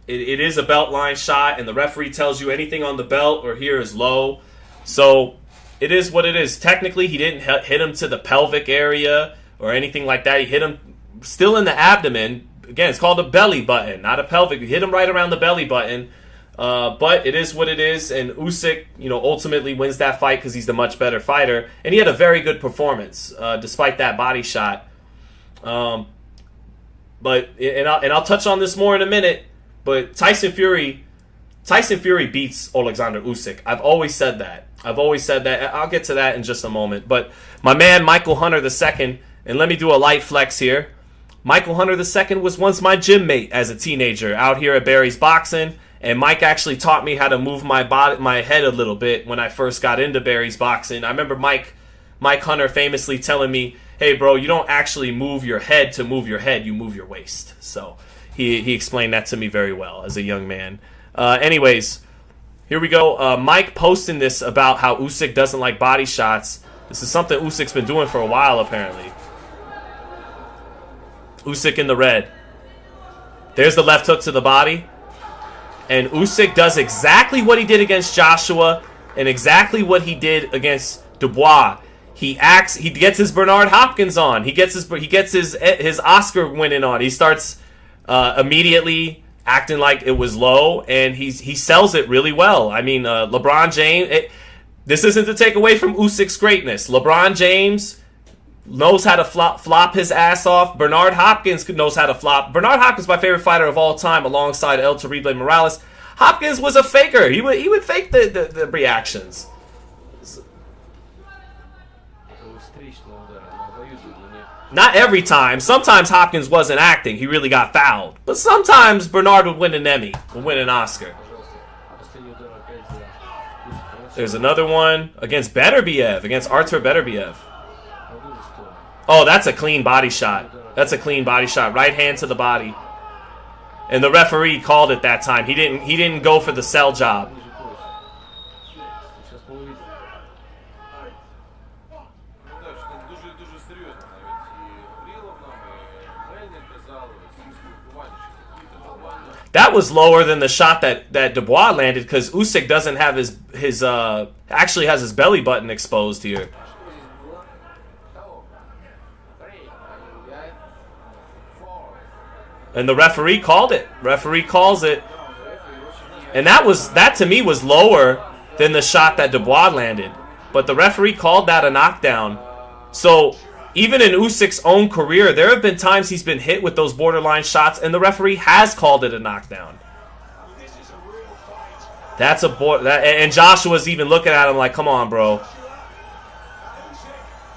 it is a belt line shot, and the referee tells you anything on the belt or here is low. So it is what it is. Technically, he didn't hit him to the pelvic area or anything like that. He hit him still in the abdomen. Again, it's called a belly button, not a pelvic. He hit him right around the belly button. But it is what it is, and Usyk, ultimately wins that fight because he's the much better fighter, and he had a very good performance despite that body shot. I'll touch on this more in a minute. But Tyson Fury beats Alexander Usyk. I've always said that. I'll get to that in just a moment. But my man Michael Hunter II, and let me do a light flex here. Michael Hunter II was once my gym mate as a teenager out here at Barry's Boxing. And Mike actually taught me how to move my head a little bit when I first got into Barry's Boxing. I remember Mike Hunter famously telling me, "Hey, bro, you don't actually move your head to move your head. You move your waist." So he explained that to me very well as a young man. Anyways, here we go. Mike posting this about how Usyk doesn't like body shots. This is something Usyk's been doing for a while, apparently. Usyk in the red. There's the left hook to the body. And Usyk does exactly what he did against Joshua and exactly what he did against Dubois. He gets his Bernard Hopkins on. He gets his Oscar winning on. He starts immediately acting like it was low, and he sells it really well. I mean, LeBron James. This isn't to take away from Usyk's greatness. LeBron James knows how to flop his ass off. Bernard Hopkins knows how to flop. Bernard Hopkins is my favorite fighter of all time, alongside El Terrible Morales. Hopkins was a faker. He would fake the reactions. Not every time. Sometimes Hopkins wasn't acting. He really got fouled. But sometimes Bernard would win an Emmy, would win an Oscar. There's another one against Artur Beterbiev. Oh, that's a clean body shot. Right hand to the body. And the referee called it that time. He didn't go for the sell job. That was lower than the shot that Dubois landed, because Usyk doesn't have actually has his belly button exposed here. And the referee called it. Referee calls it. And that to me was lower than the shot that Dubois landed. But the referee called that a knockdown. So even in Usyk's own career, there have been times he's been hit with those borderline shots, and the referee has called it a knockdown. And Joshua's even looking at him like, "Come on, bro."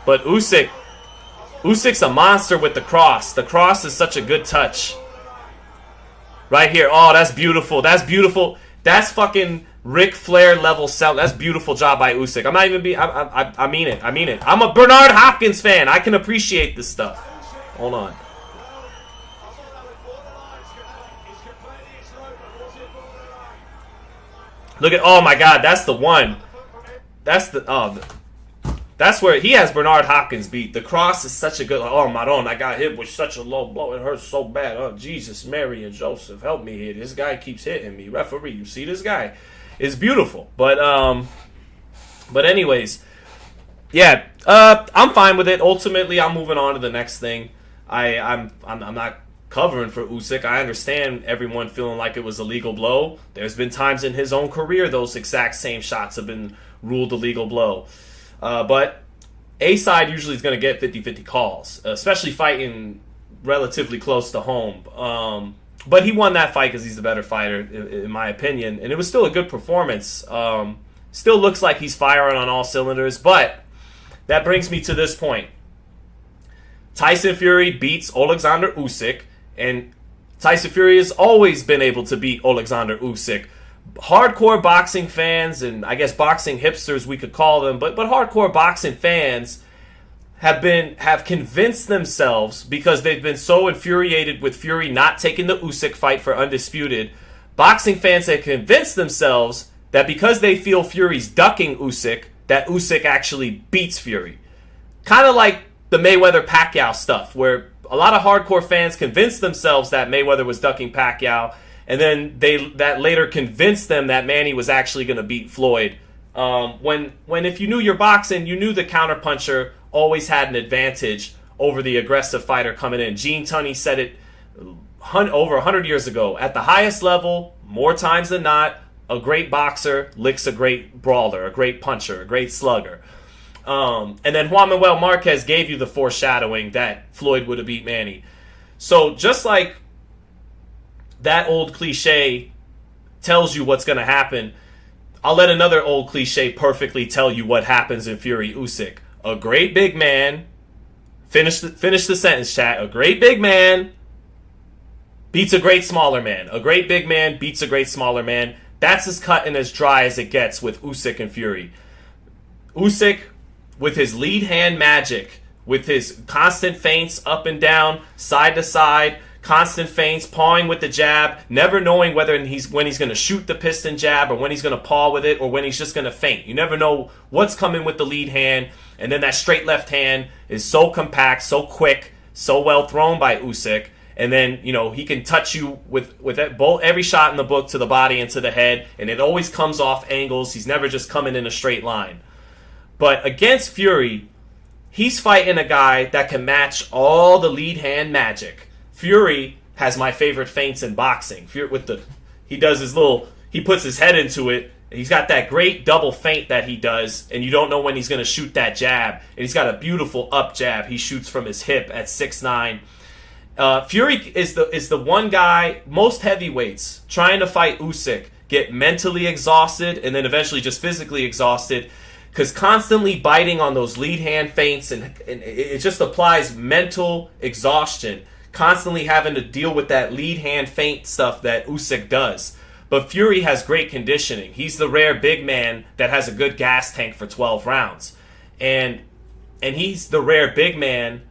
But Usyk's a monster with the cross. The cross is such a good touch. Right here. Oh, that's beautiful. That's beautiful. That's fucking Ric Flair level sell. That's beautiful job by Usyk. I'm not even being. I mean it. I mean it. I'm a Bernard Hopkins fan. I can appreciate this stuff. Hold on. Look at. Oh my God. That's the one. That's the. Oh. That's where he has Bernard Hopkins beat. The cross is such a good. Oh, Maron, I got hit with such a low blow. It hurts so bad. Oh, Jesus, Mary, and Joseph, help me here. This guy keeps hitting me. Referee, you see this guy? It's beautiful. But anyways, yeah, I'm fine with it. Ultimately, I'm moving on to the next thing. I'm not covering for Usyk. I understand everyone feeling like it was a legal blow. There's been times in his own career those exact same shots have been ruled a legal blow. But A side usually is going to get 50-50 calls, especially fighting relatively close to home. But he won that fight because he's the better fighter, in my opinion. And it was still a good performance. Still looks like he's firing on all cylinders. But that brings me to this point. Tyson Fury beats Alexander Usyk. And Tyson Fury has always been able to beat Alexander Usyk. Hardcore boxing fans, and I guess boxing hipsters we could call them, but hardcore boxing fans have convinced themselves, because they've been so infuriated with Fury not taking the Usyk fight for undisputed. Boxing fans have convinced themselves that because they feel Fury's ducking Usyk, that Usyk actually beats Fury. Kind of like the Mayweather-Pacquiao stuff, where a lot of hardcore fans convinced themselves that Mayweather was ducking Pacquiao, and then that later convinced them that Manny was actually going to beat Floyd. When if you knew your boxing, you knew the counterpuncher always had an advantage over the aggressive fighter coming in. Gene Tunney said it over 100 years ago. At the highest level, more times than not, a great boxer licks a great brawler, a great puncher, a great slugger. And then Juan Manuel Marquez gave you the foreshadowing that Floyd would have beat Manny. So just like that old cliche tells you what's going to happen, I'll let another old cliche perfectly tell you what happens in Fury Usyk. A great big man, finish the sentence, chat. A great big man beats a great smaller man. A great big man beats a great smaller man. That's as cut and as dry as it gets with Usyk and Fury. Usyk, with his lead hand magic, with his constant feints up and down, side to side, constant feints, pawing with the jab, never knowing when he's going to shoot the piston jab or when he's going to paw with it or when he's just going to feint. You never know what's coming with the lead hand. And then that straight left hand is so compact, so quick, so well thrown by Usyk. And then, he can touch you with every shot in the book to the body and to the head. And it always comes off angles. He's never just coming in a straight line. But against Fury, he's fighting a guy that can match all the lead hand magic. Fury has my favorite feints in boxing. He puts his head into it. He's got that great double feint that he does, and you don't know when he's going to shoot that jab. And he's got a beautiful up jab he shoots from his hip at 6'9". Fury is the one guy, most heavyweights trying to fight Usyk get mentally exhausted and then eventually just physically exhausted, because constantly biting on those lead hand feints and it just applies mental exhaustion. Constantly having to deal with that lead hand feint stuff that Usyk does. But Fury has great conditioning. He's the rare big man that has a good gas tank for 12 rounds. And he's the rare big man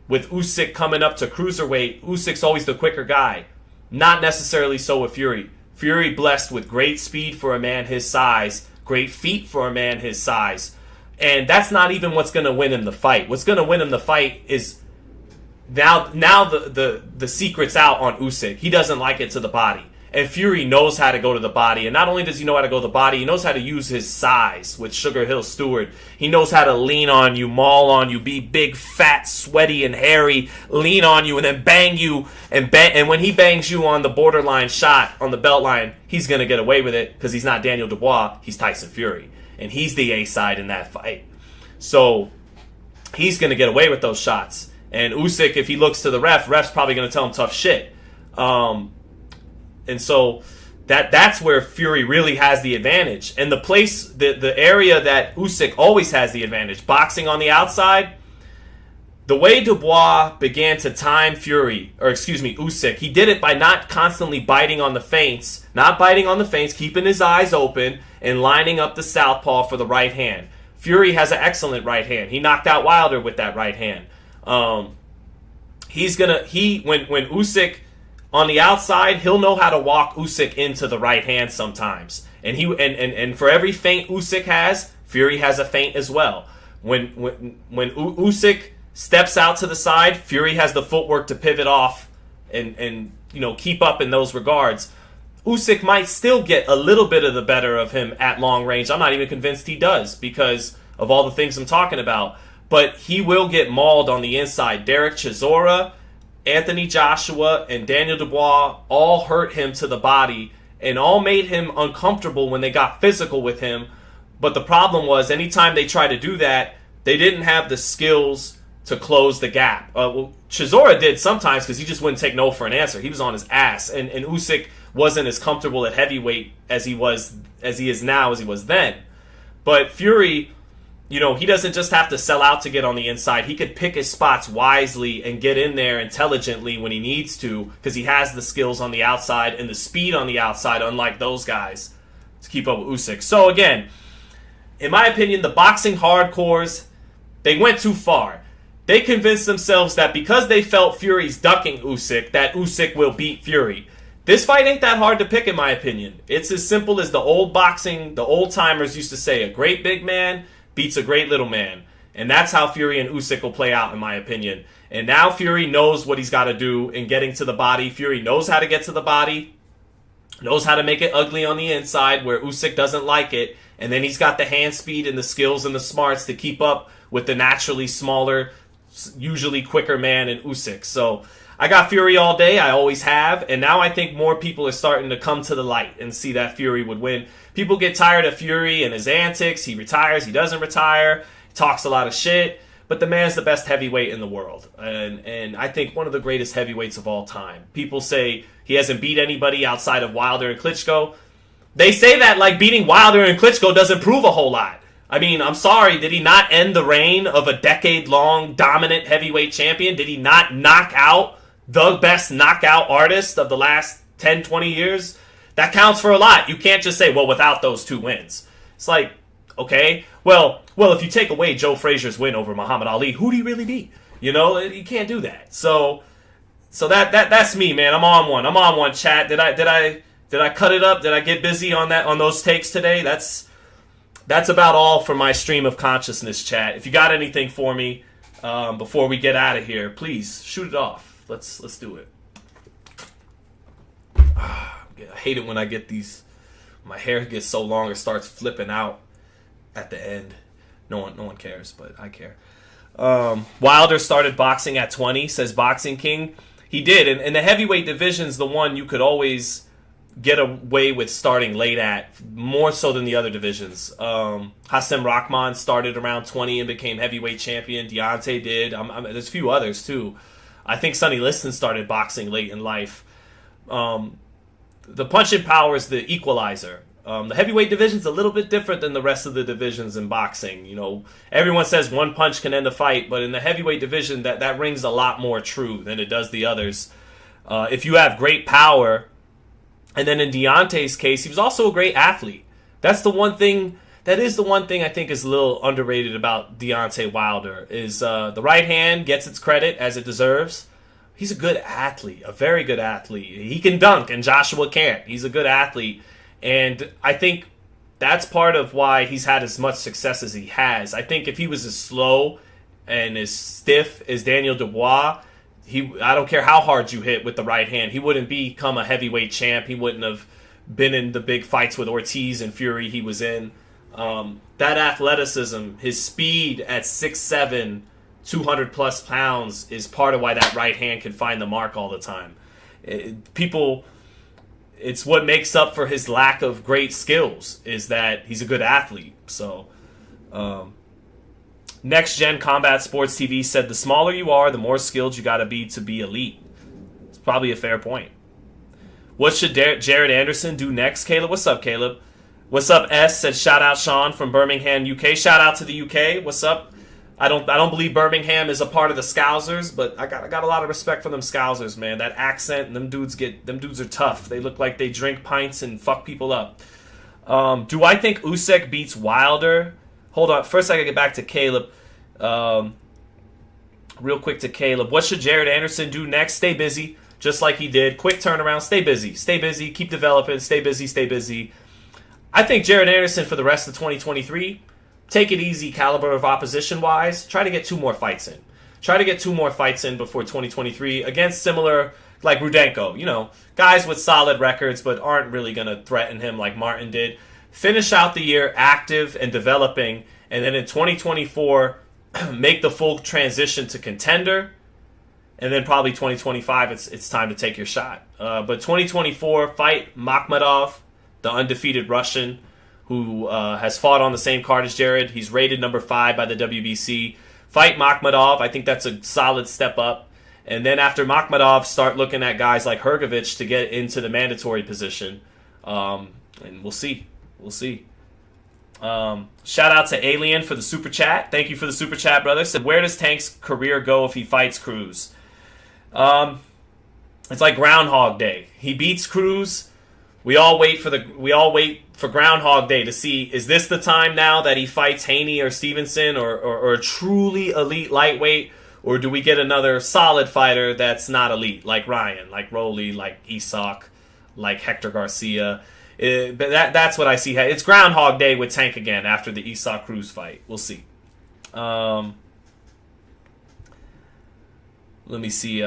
with Usyk coming up to cruiserweight. Usyk's always the quicker guy. Not necessarily so with Fury. Fury blessed with great speed for a man his size, great feet for a man his size. And that's not even what's going to win him the fight. What's going to win him the fight is now the secret's out on Usyk. He doesn't like it to the body. And Fury knows how to go to the body. And not only does he know how to go to the body, he knows how to use his size with Sugar Hill Stewart. He knows how to lean on you, maul on you, be big, fat, sweaty, and hairy, lean on you, and then bang you. And when he bangs you on the borderline shot, on the belt line, he's going to get away with it because he's not Daniel Dubois. He's Tyson Fury. And he's the A side in that fight. So he's going to get away with those shots. And Usyk, if he looks to the ref's probably going to tell him tough shit. And so that's where Fury really has the advantage. And the area that Usyk always has the advantage, boxing on the outside, The way Dubois began to time Usyk, he did it by not constantly biting on the feints, keeping his eyes open, and lining up the southpaw for the right hand. Fury has an excellent right hand. He knocked out Wilder with that right hand. When Usyk on the outside, he'll know how to walk Usyk into the right hand sometimes. And for every feint Usyk has, Fury has a feint as well. When Usyk steps out to the side, Fury has the footwork to pivot off and keep up in those regards. Usyk might still get a little bit of the better of him at long range. I'm not even convinced he does because of all the things I'm talking about. But he will get mauled on the inside. Derek Chisora, Anthony Joshua, and Daniel Dubois all hurt him to the body and all made him uncomfortable when they got physical with him. But the problem was anytime they tried to do that, they didn't have the skills to close the gap. Chisora did sometimes because he just wouldn't take no for an answer. He was on his ass, and Usyk wasn't as comfortable at heavyweight as he is now as he was then. But Fury, he doesn't just have to sell out to get on the inside. He could pick his spots wisely and get in there intelligently when he needs to because he has the skills on the outside and the speed on the outside, unlike those guys, to keep up with Usyk. So again, in my opinion, the boxing hardcores, they went too far. They convinced themselves that because they felt Fury's ducking Usyk, that Usyk will beat Fury. This fight ain't that hard to pick, in my opinion. It's as simple as the old timers used to say, a great big man beats a great little man. And that's how Fury and Usyk will play out, in my opinion. And now Fury knows what he's got to do in getting to the body. Fury knows how to get to the body, knows how to make it ugly on the inside where Usyk doesn't like it. And then he's got the hand speed and the skills and the smarts to keep up with the naturally smaller, usually quicker man in Usyk. So I got Fury all day. I always have. And now I think more people are starting to come to the light and see that Fury would win. People get tired of Fury and his antics. He retires. He doesn't retire. He talks a lot of shit. But the man's the best heavyweight in the world. And I think one of the greatest heavyweights of all time. People say he hasn't beat anybody outside of Wilder and Klitschko. They say that like beating Wilder and Klitschko doesn't prove a whole lot. I mean, I'm sorry, did he not end the reign of a decade-long dominant heavyweight champion? Did he not knock out the best knockout artist of the last 10, 20 years? That counts for a lot. You can't just say, well, without those two wins. It's like, okay, well, if you take away Joe Frazier's win over Muhammad Ali, who do you really beat? You can't do that. So that's me, man. I'm on one, chat. Did I cut it up? Did I get busy on those takes today? That's about all for my stream of consciousness, chat. If you got anything for me before we get out of here, please shoot it off. Let's do it. I hate it when I get these. My hair gets so long it starts flipping out at the end. No one cares, but I care. Wilder started boxing at 20, says Boxing King. He did, and the heavyweight division's the one you could always get away with starting late at, more so than the other divisions. Hassem Rahman started around 20 and became heavyweight champion. Deontay did. There's a few others, too. I think Sonny Liston started boxing late in life. The punching power is the equalizer. The heavyweight division's a little bit different than the rest of the divisions in boxing. Everyone says one punch can end a fight, but in the heavyweight division, that rings a lot more true than it does the others. If you have great power. And then in Deontay's case, he was also a great athlete. That is the one thing I think is a little underrated about Deontay Wilder is the right hand gets its credit as it deserves. He's a good athlete, a very good athlete. He can dunk and Joshua can't. He's a good athlete. And I think that's part of why he's had as much success as he has. I think if he was as slow and as stiff as Daniel Dubois, I don't care how hard you hit with the right hand, he wouldn't become a heavyweight champ. He wouldn't have been in the big fights with Ortiz and Fury he was in. That athleticism, his speed at 6'7", 200 plus pounds is part of why that right hand can find the mark all the time. It's what makes up for his lack of great skills is that he's a good athlete. So, Next Gen Combat Sports TV said the smaller you are, the more skilled you got to be elite. It's probably a fair point. What should Jared Anderson do next, Caleb? What's up, Caleb? What's up, S? Said shout out Sean from Birmingham, UK. Shout out to the UK. What's up? I don't believe Birmingham is a part of the Scousers, but I got a lot of respect for them Scousers, man. That accent, them dudes are tough. They look like they drink pints and fuck people up. Do I think Usyk beats Wilder? Hold on. First, I gotta get back to Caleb. Real quick to Caleb. What should Jared Anderson do next? Stay busy, just like he did. Quick turnaround. Stay busy. Stay busy. Keep developing. Stay busy. Stay busy. I think Jared Anderson for the rest of 2023, take it easy caliber of opposition-wise. Try to get 2 more fights in. Try to get 2 more fights in before 2023 against similar, like Rudenko. Guys with solid records but aren't really going to threaten him like Martin did. Finish out the year active and developing, and then in 2024, make the full transition to contender, and then probably 2025, it's time to take your shot. But 2024, fight Makhmudov, the undefeated Russian, who has fought on the same card as Jared. He's rated number 5 by the WBC. Fight Makhmudov. I think that's a solid step up. And then after Makhmudov, start looking at guys like Hrgovic to get into the mandatory position. And we'll see. We'll see. Shout out to Alien for the super chat. Thank you for the super chat, brother. Said, where does Tank's career go if he fights Cruz? It's like Groundhog Day. He beats Cruz. We all wait for Groundhog Day to see, is this the time now that he fights Haney or Stevenson or a truly elite lightweight, or do we get another solid fighter that's not elite, like Ryan, like Rolly, like Usyk, like Hector Garcia? But that's what I see. It's Groundhog Day with Tank again after the Usyk Cruz fight. We'll see. Let me see.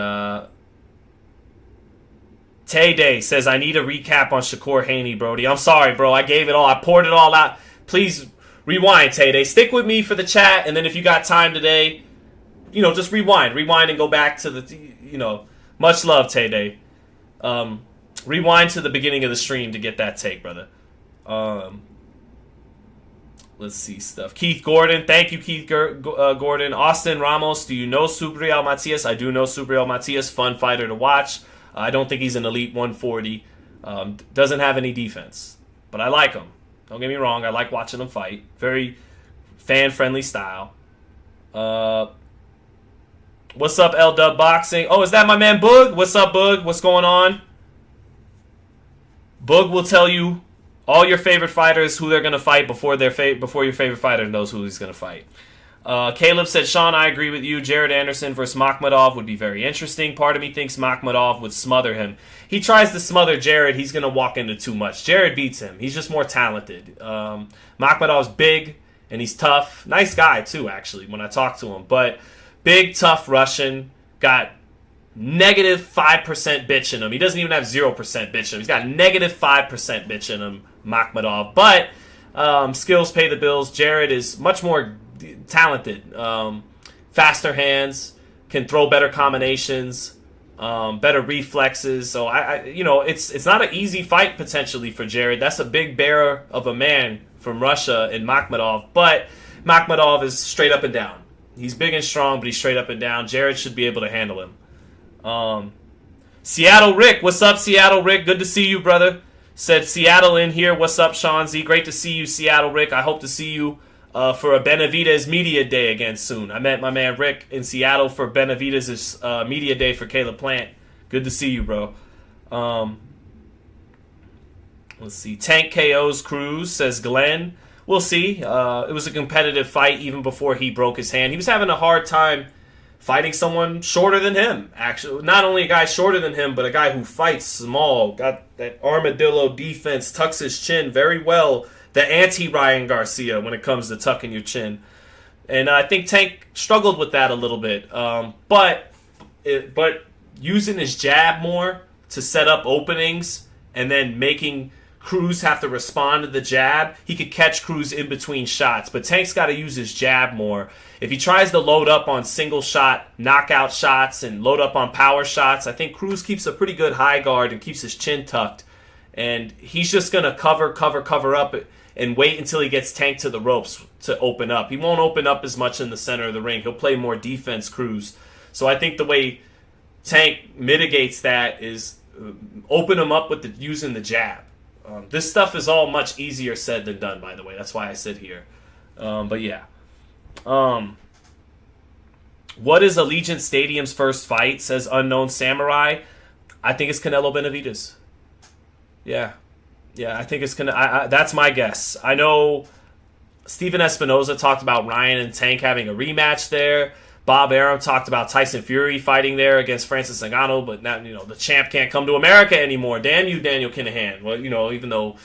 Tay Day says, I need a recap on Shakur Haney, Brody. I'm sorry, bro. I gave it all. I poured it all out. Please rewind, Tay Day. Stick with me for the chat, and then if you got time today, just rewind. Rewind and go back to the, much love, Tay Day. Rewind to the beginning of the stream to get that take, brother. Let's see stuff. Keith Gordon. Thank you, Keith Gordon. Austin Ramos. Do you know Subriel Matias? I do know Subriel Matias. Fun fighter to watch. I don't think he's an elite 140. Doesn't have any defense. But I like him. Don't get me wrong. I like watching him fight. Very fan-friendly style. What's up, L-Dub Boxing? Oh, is that my man Boog? What's up, Boog? What's going on? Boog will tell you all your favorite fighters, who they're going to fight before your favorite fighter knows who he's going to fight. Caleb said, Sean, I agree with you. Jared Anderson versus Makhmudov would be very interesting. Part of me thinks Makhmudov would smother him. He tries to smother Jared, he's going to walk into too much. Jared beats him. He's just more talented. Makhmudov's big, and he's tough. Nice guy, too, actually, when I talk to him. But big, tough Russian. Got negative 5% bitch in him. He doesn't even have 0% bitch in him. He's got negative 5% bitch in him, Makhmudov. But skills pay the bills. Jared is much more talented, faster hands, can throw better combinations, better reflexes. So it's not an easy fight potentially for Jared. That's a big bear of a man from Russia in Makhmudov, but Makhmudov is straight up and down. He's big and strong, but he's straight up and down. Jared should be able to handle him. Seattle Rick, what's up, Seattle Rick? Good to see you, brother. Said Seattle in here. What's up, Sean Z? Great to see you, Seattle Rick. I hope to see you for a Benavidez Media Day again soon. I met my man Rick in Seattle for Benavidez's Media Day for Caleb Plant. Good to see you, bro. Let's see. Tank KO's Cruz, says Glenn. We'll see. It was a competitive fight even before he broke his hand. He was having a hard time fighting someone shorter than him, actually. Not only a guy shorter than him, but a guy who fights small, got that armadillo defense, tucks his chin very well. The anti-Ryan Garcia when it comes to tucking your chin. And I think Tank struggled with that a little bit. But using his jab more to set up openings and then making Cruz have to respond to the jab, he could catch Cruz in between shots. But Tank's got to use his jab more. If he tries to load up on single shot knockout shots and load up on power shots, I think Cruz keeps a pretty good high guard and keeps his chin tucked. And he's just going to cover up and wait until he gets Tank to the ropes to open up. He won't open up as much in the center of the ring. He'll play more defense, Cruz. So I think the way Tank mitigates that is open him up with using the jab. This stuff is all much easier said than done, by the way. That's why I sit here. But yeah. What is Allegiant Stadium's first fight, says Unknown Samurai. I think it's Canelo Benavidez. Yeah, I think it's that's my guess. I know Steven Espinoza talked about Ryan and Tank having a rematch there. Bob Arum talked about Tyson Fury fighting there against Francis Ngannou, but now, the champ can't come to America anymore. Damn you, Daniel Kinahan. Well, even though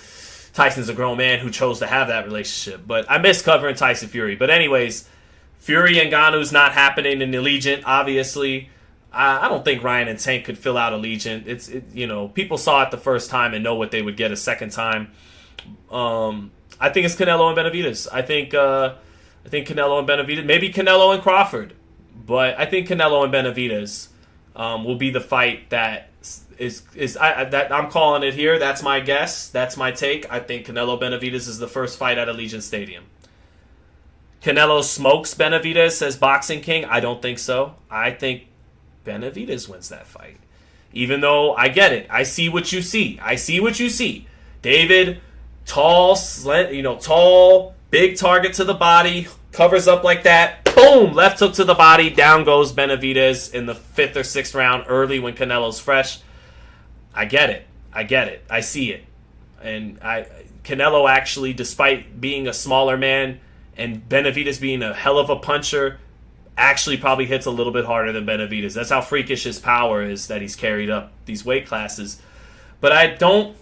Tyson's a grown man who chose to have that relationship. But I miss covering Tyson Fury. But anyways, Fury and Ngannou's not happening in Allegiant, obviously. I don't think Ryan and Tank could fill out Allegiant. People saw it the first time and know what they would get a second time. I think it's Canelo and Benavidez. I think Canelo and Benavidez. Maybe Canelo and Crawford. But I think Canelo and Benavidez will be the fight that that I'm calling it here. That's my guess. That's my take. I think Canelo Benavidez is the first fight at Allegiant Stadium. Canelo smokes Benavidez, says Boxing King. I don't think so. I think Benavidez wins that fight. Even though I get it. I see what you see. David, tall, big target to the body, covers up like that. Boom! Left hook to the body. Down goes Benavidez in the 5th or 6th round early when Canelo's fresh. I get it. I see it. And Canelo actually, despite being a smaller man and Benavidez being a hell of a puncher, actually probably hits a little bit harder than Benavidez. That's how freakish his power is that he's carried up these weight classes. But I don't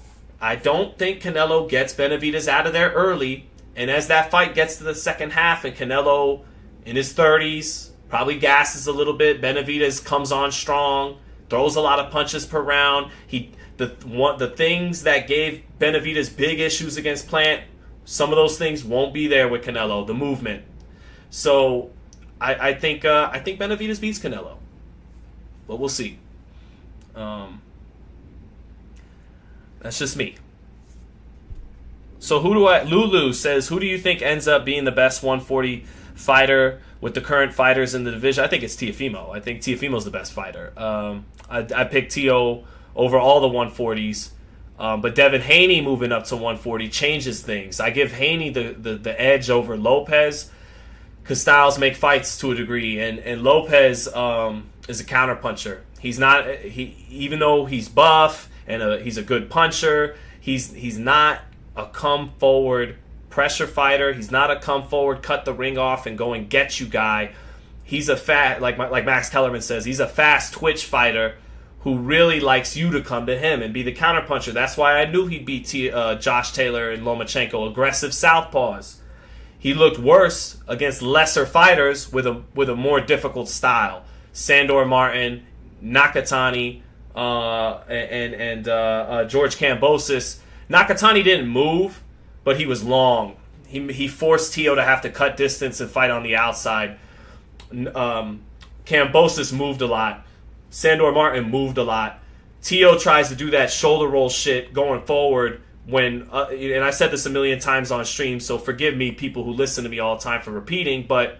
think Canelo gets Benavidez out of there early. And as that fight gets to the second half and Canelo in his 30s probably gasses a little bit, Benavidez comes on strong, throws a lot of punches per round. The things that gave Benavidez big issues against Plant, some of those things won't be there with Canelo. The movement. So I think Benavidez beats Canelo, but we'll see. That's just me. So Lulu says, who do you think ends up being the best 140 fighter with the current fighters in the division? I think it's Teofimo. I think Teofimo's the best fighter. I picked Teo over all the 140s. But Devin Haney moving up to 140 changes things. I give Haney the edge over Lopez because styles make fights to a degree, and Lopez is a counterpuncher. Even though he's buff and he's a good puncher, he's not a come forward pressure fighter. He's not a come forward, cut the ring off and go and get you guy. He's a like Max Kellerman says, he's a fast twitch fighter who really likes you to come to him and be the counterpuncher. That's why I knew he'd beat Josh Taylor and Lomachenko, aggressive southpaws. He looked worse against lesser fighters with a more difficult style. Sandor Martin, Nakatani, and George Kambosos. Nakatani didn't move, but he was long. He forced Teo to have to cut distance and fight on the outside. Kambosos moved a lot. Sandor Martin moved a lot. Teo tries to do that shoulder roll shit going forward when, and I said this a million times on stream, so forgive me, people who listen to me all the time for repeating, but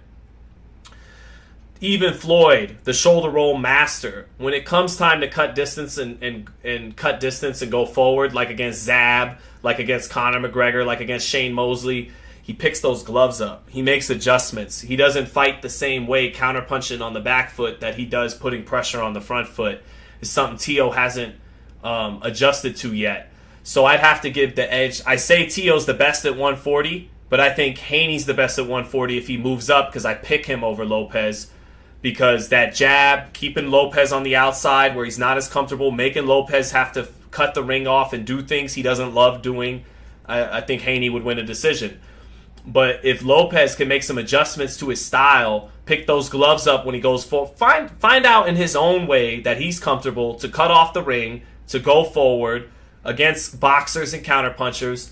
even Floyd, the shoulder roll master, when it comes time to cut distance and cut distance and go forward, like against Zab, like against Conor McGregor, like against Shane Mosley, he picks those gloves up. He makes adjustments. He doesn't fight the same way counterpunching on the back foot that he does putting pressure on the front foot. It's something Teo hasn't adjusted to yet. So I'd have to give the edge. I say Teo's the best at 140, but I think Haney's the best at 140 if he moves up because I pick him over Lopez. Because that jab, keeping Lopez on the outside where he's not as comfortable, making Lopez have to cut the ring off and do things he doesn't love doing, I think Haney would win a decision. But if Lopez can make some adjustments to his style, pick those gloves up when he goes forward, find out in his own way that he's comfortable to cut off the ring, to go forward against boxers and counterpunchers.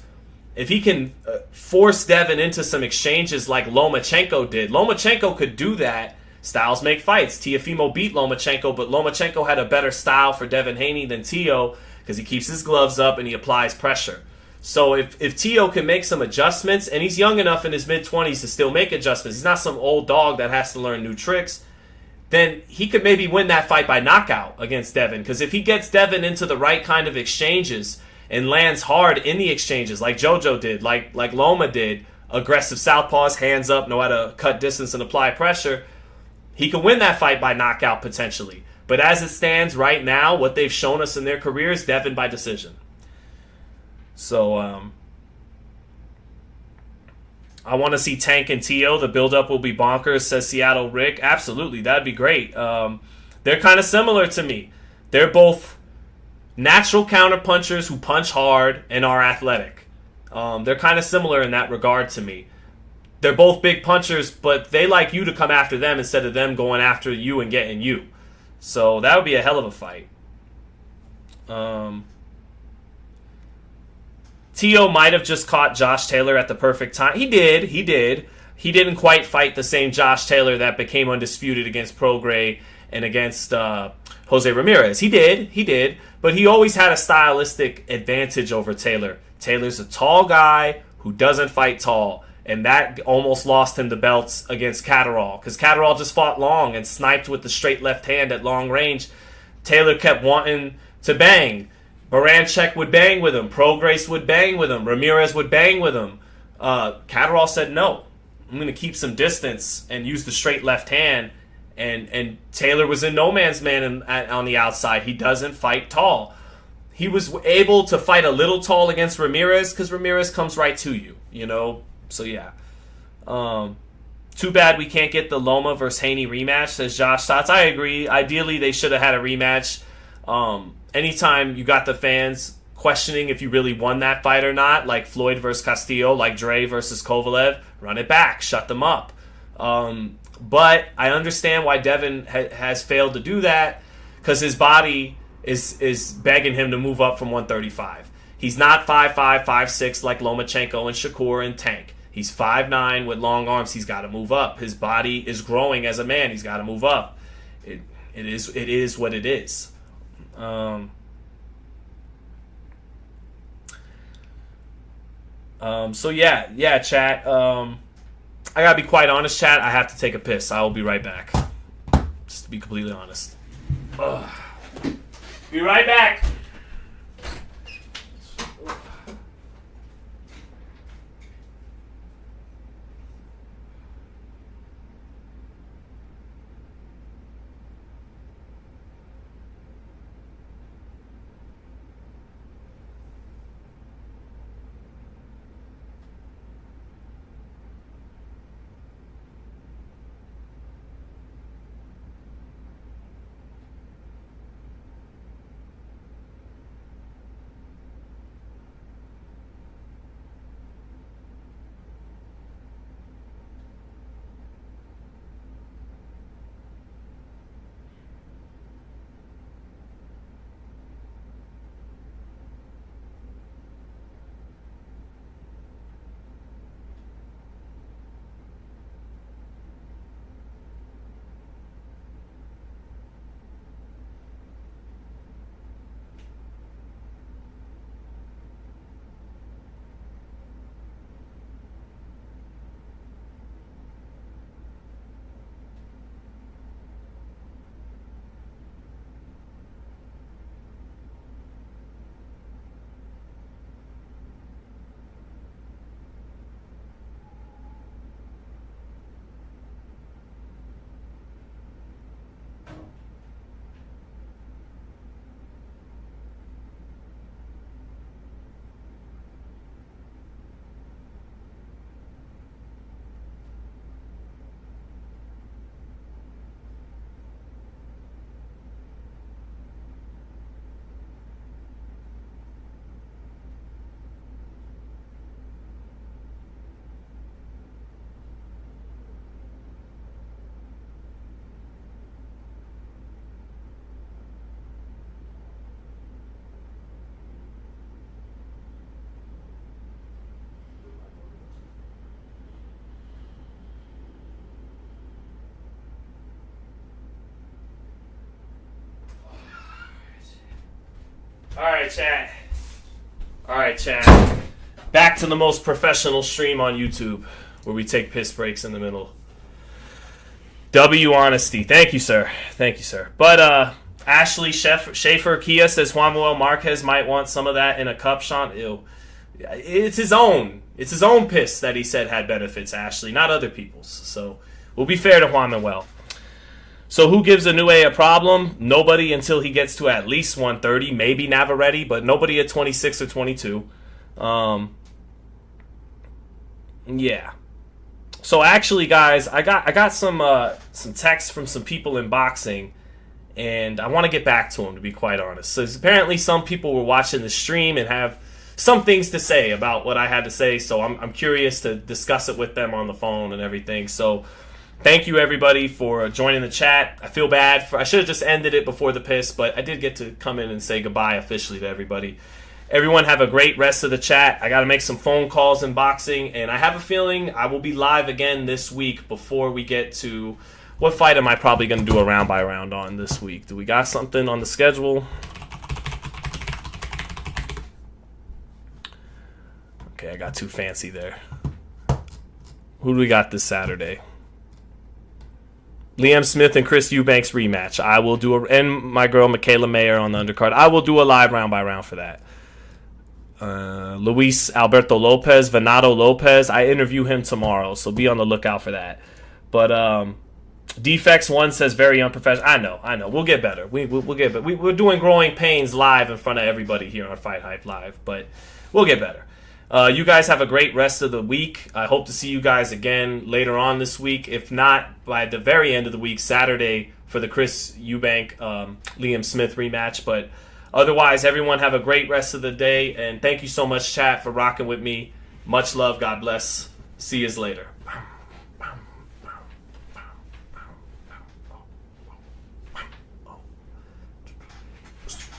If he can force Devin into some exchanges like Lomachenko did, Lomachenko could do that. Styles make fights. Teofimo beat Lomachenko, but Lomachenko had a better style for Devin Haney than Teo because he keeps his gloves up and he applies pressure. So if Teo can make some adjustments, and he's young enough in his mid-20s to still make adjustments, he's not some old dog that has to learn new tricks, then he could maybe win that fight by knockout against Devin. Because if he gets Devin into the right kind of exchanges and lands hard in the exchanges like JoJo did, like Loma did, aggressive southpaws, hands up, know how to cut distance and apply pressure, He could win that fight by knockout potentially. But as it stands right now, what they've shown us in their careers, Devin by decision. So, I want to see Tank and Tio. The build-up will be bonkers, says Seattle Rick. Absolutely, that'd be great. They're kind of similar to me. They're both natural counterpunchers who punch hard and are athletic. They're kind of similar in that regard to me. They're both big punchers, but they like you to come after them instead of them going after you and getting you. So that would be a hell of a fight. Tio might have just caught Josh Taylor at the perfect time. He did. He didn't quite fight the same Josh Taylor that became undisputed against Prograis and against Jose Ramirez. He did. But he always had a stylistic advantage over Taylor. Taylor's a tall guy who doesn't fight tall. And that almost lost him the belts against Catterall. Because Catterall just fought long and sniped with the straight left hand at long range. Taylor kept wanting to bang. Baranchek would bang with him. Prograis would bang with him. Ramirez would bang with him. Catterall said, no, I'm going to keep some distance and use the straight left hand. And Taylor was in no man's man on the outside. He doesn't fight tall. He was able to fight a little tall against Ramirez because Ramirez comes right to you, you know. So, yeah. Too bad we can't get the Loma versus Haney rematch, says Josh Stotts. I agree. Ideally, they should have had a rematch. Anytime you got the fans questioning if you really won that fight or not, like Floyd versus Castillo, like Dre versus Kovalev, run it back. Shut them up. But I understand why Devin has failed to do that because his body is begging him to move up from 135. He's not 5'5", 5'6" like Lomachenko and Shakur and Tank. He's 5'9" with long arms. He's got to move up. His body is growing as a man. He's got to move up. It is what it is. So yeah, chat. I gotta be quite honest, chat. I have to take a piss. I will be right back. Just to be completely honest. Be right back. All right, chat. Back to the most professional stream on YouTube, where we take piss breaks in the middle. W honesty. Thank you, sir. But Ashley Schaefer Kia says Juan Manuel Marquez might want some of that in a cup, Sean. Ew. It's his own piss that he said had benefits, Ashley, not other people's. So we'll be fair to Juan Manuel. So who gives Inoue a problem? Nobody until he gets to at least 130, maybe Navarrete, but nobody at 26 or 22. Yeah. So actually, guys, I got some texts from some people in boxing, and I want to get back to them, to be quite honest. So apparently some people were watching the stream and have some things to say about what I had to say, so I'm curious to discuss it with them on the phone and everything. So thank you, everybody, for joining the chat. I feel bad. I should have just ended it before the piss, but I did get to come in and say goodbye officially to everybody. Everyone have a great rest of the chat. I got to make some phone calls in boxing, and I have a feeling I will be live again this week before we get to... What fight am I probably going to do a round-by-round on this week? Do we got something on the schedule? Okay, I got too fancy there. Who do we got this Saturday? Liam Smith and Chris Eubanks rematch. I will do and my girl Michaela Mayer on the undercard. I will do a live round-by-round for that. Luis Alberto Lopez, Venado Lopez. I interview him tomorrow, so be on the lookout for that. But Defects 1 says very unprofessional. I know. We'll get better. We'll get better. We're doing Growing Pains live in front of everybody here on Fight Hype Live, but we'll get better. You guys have a great rest of the week. I hope to see you guys again later on this week. If not, by the very end of the week, Saturday, for the Chris Eubank, Liam Smith rematch. But otherwise, everyone have a great rest of the day. And thank you so much, chat, for rocking with me. Much love. God bless. See you later.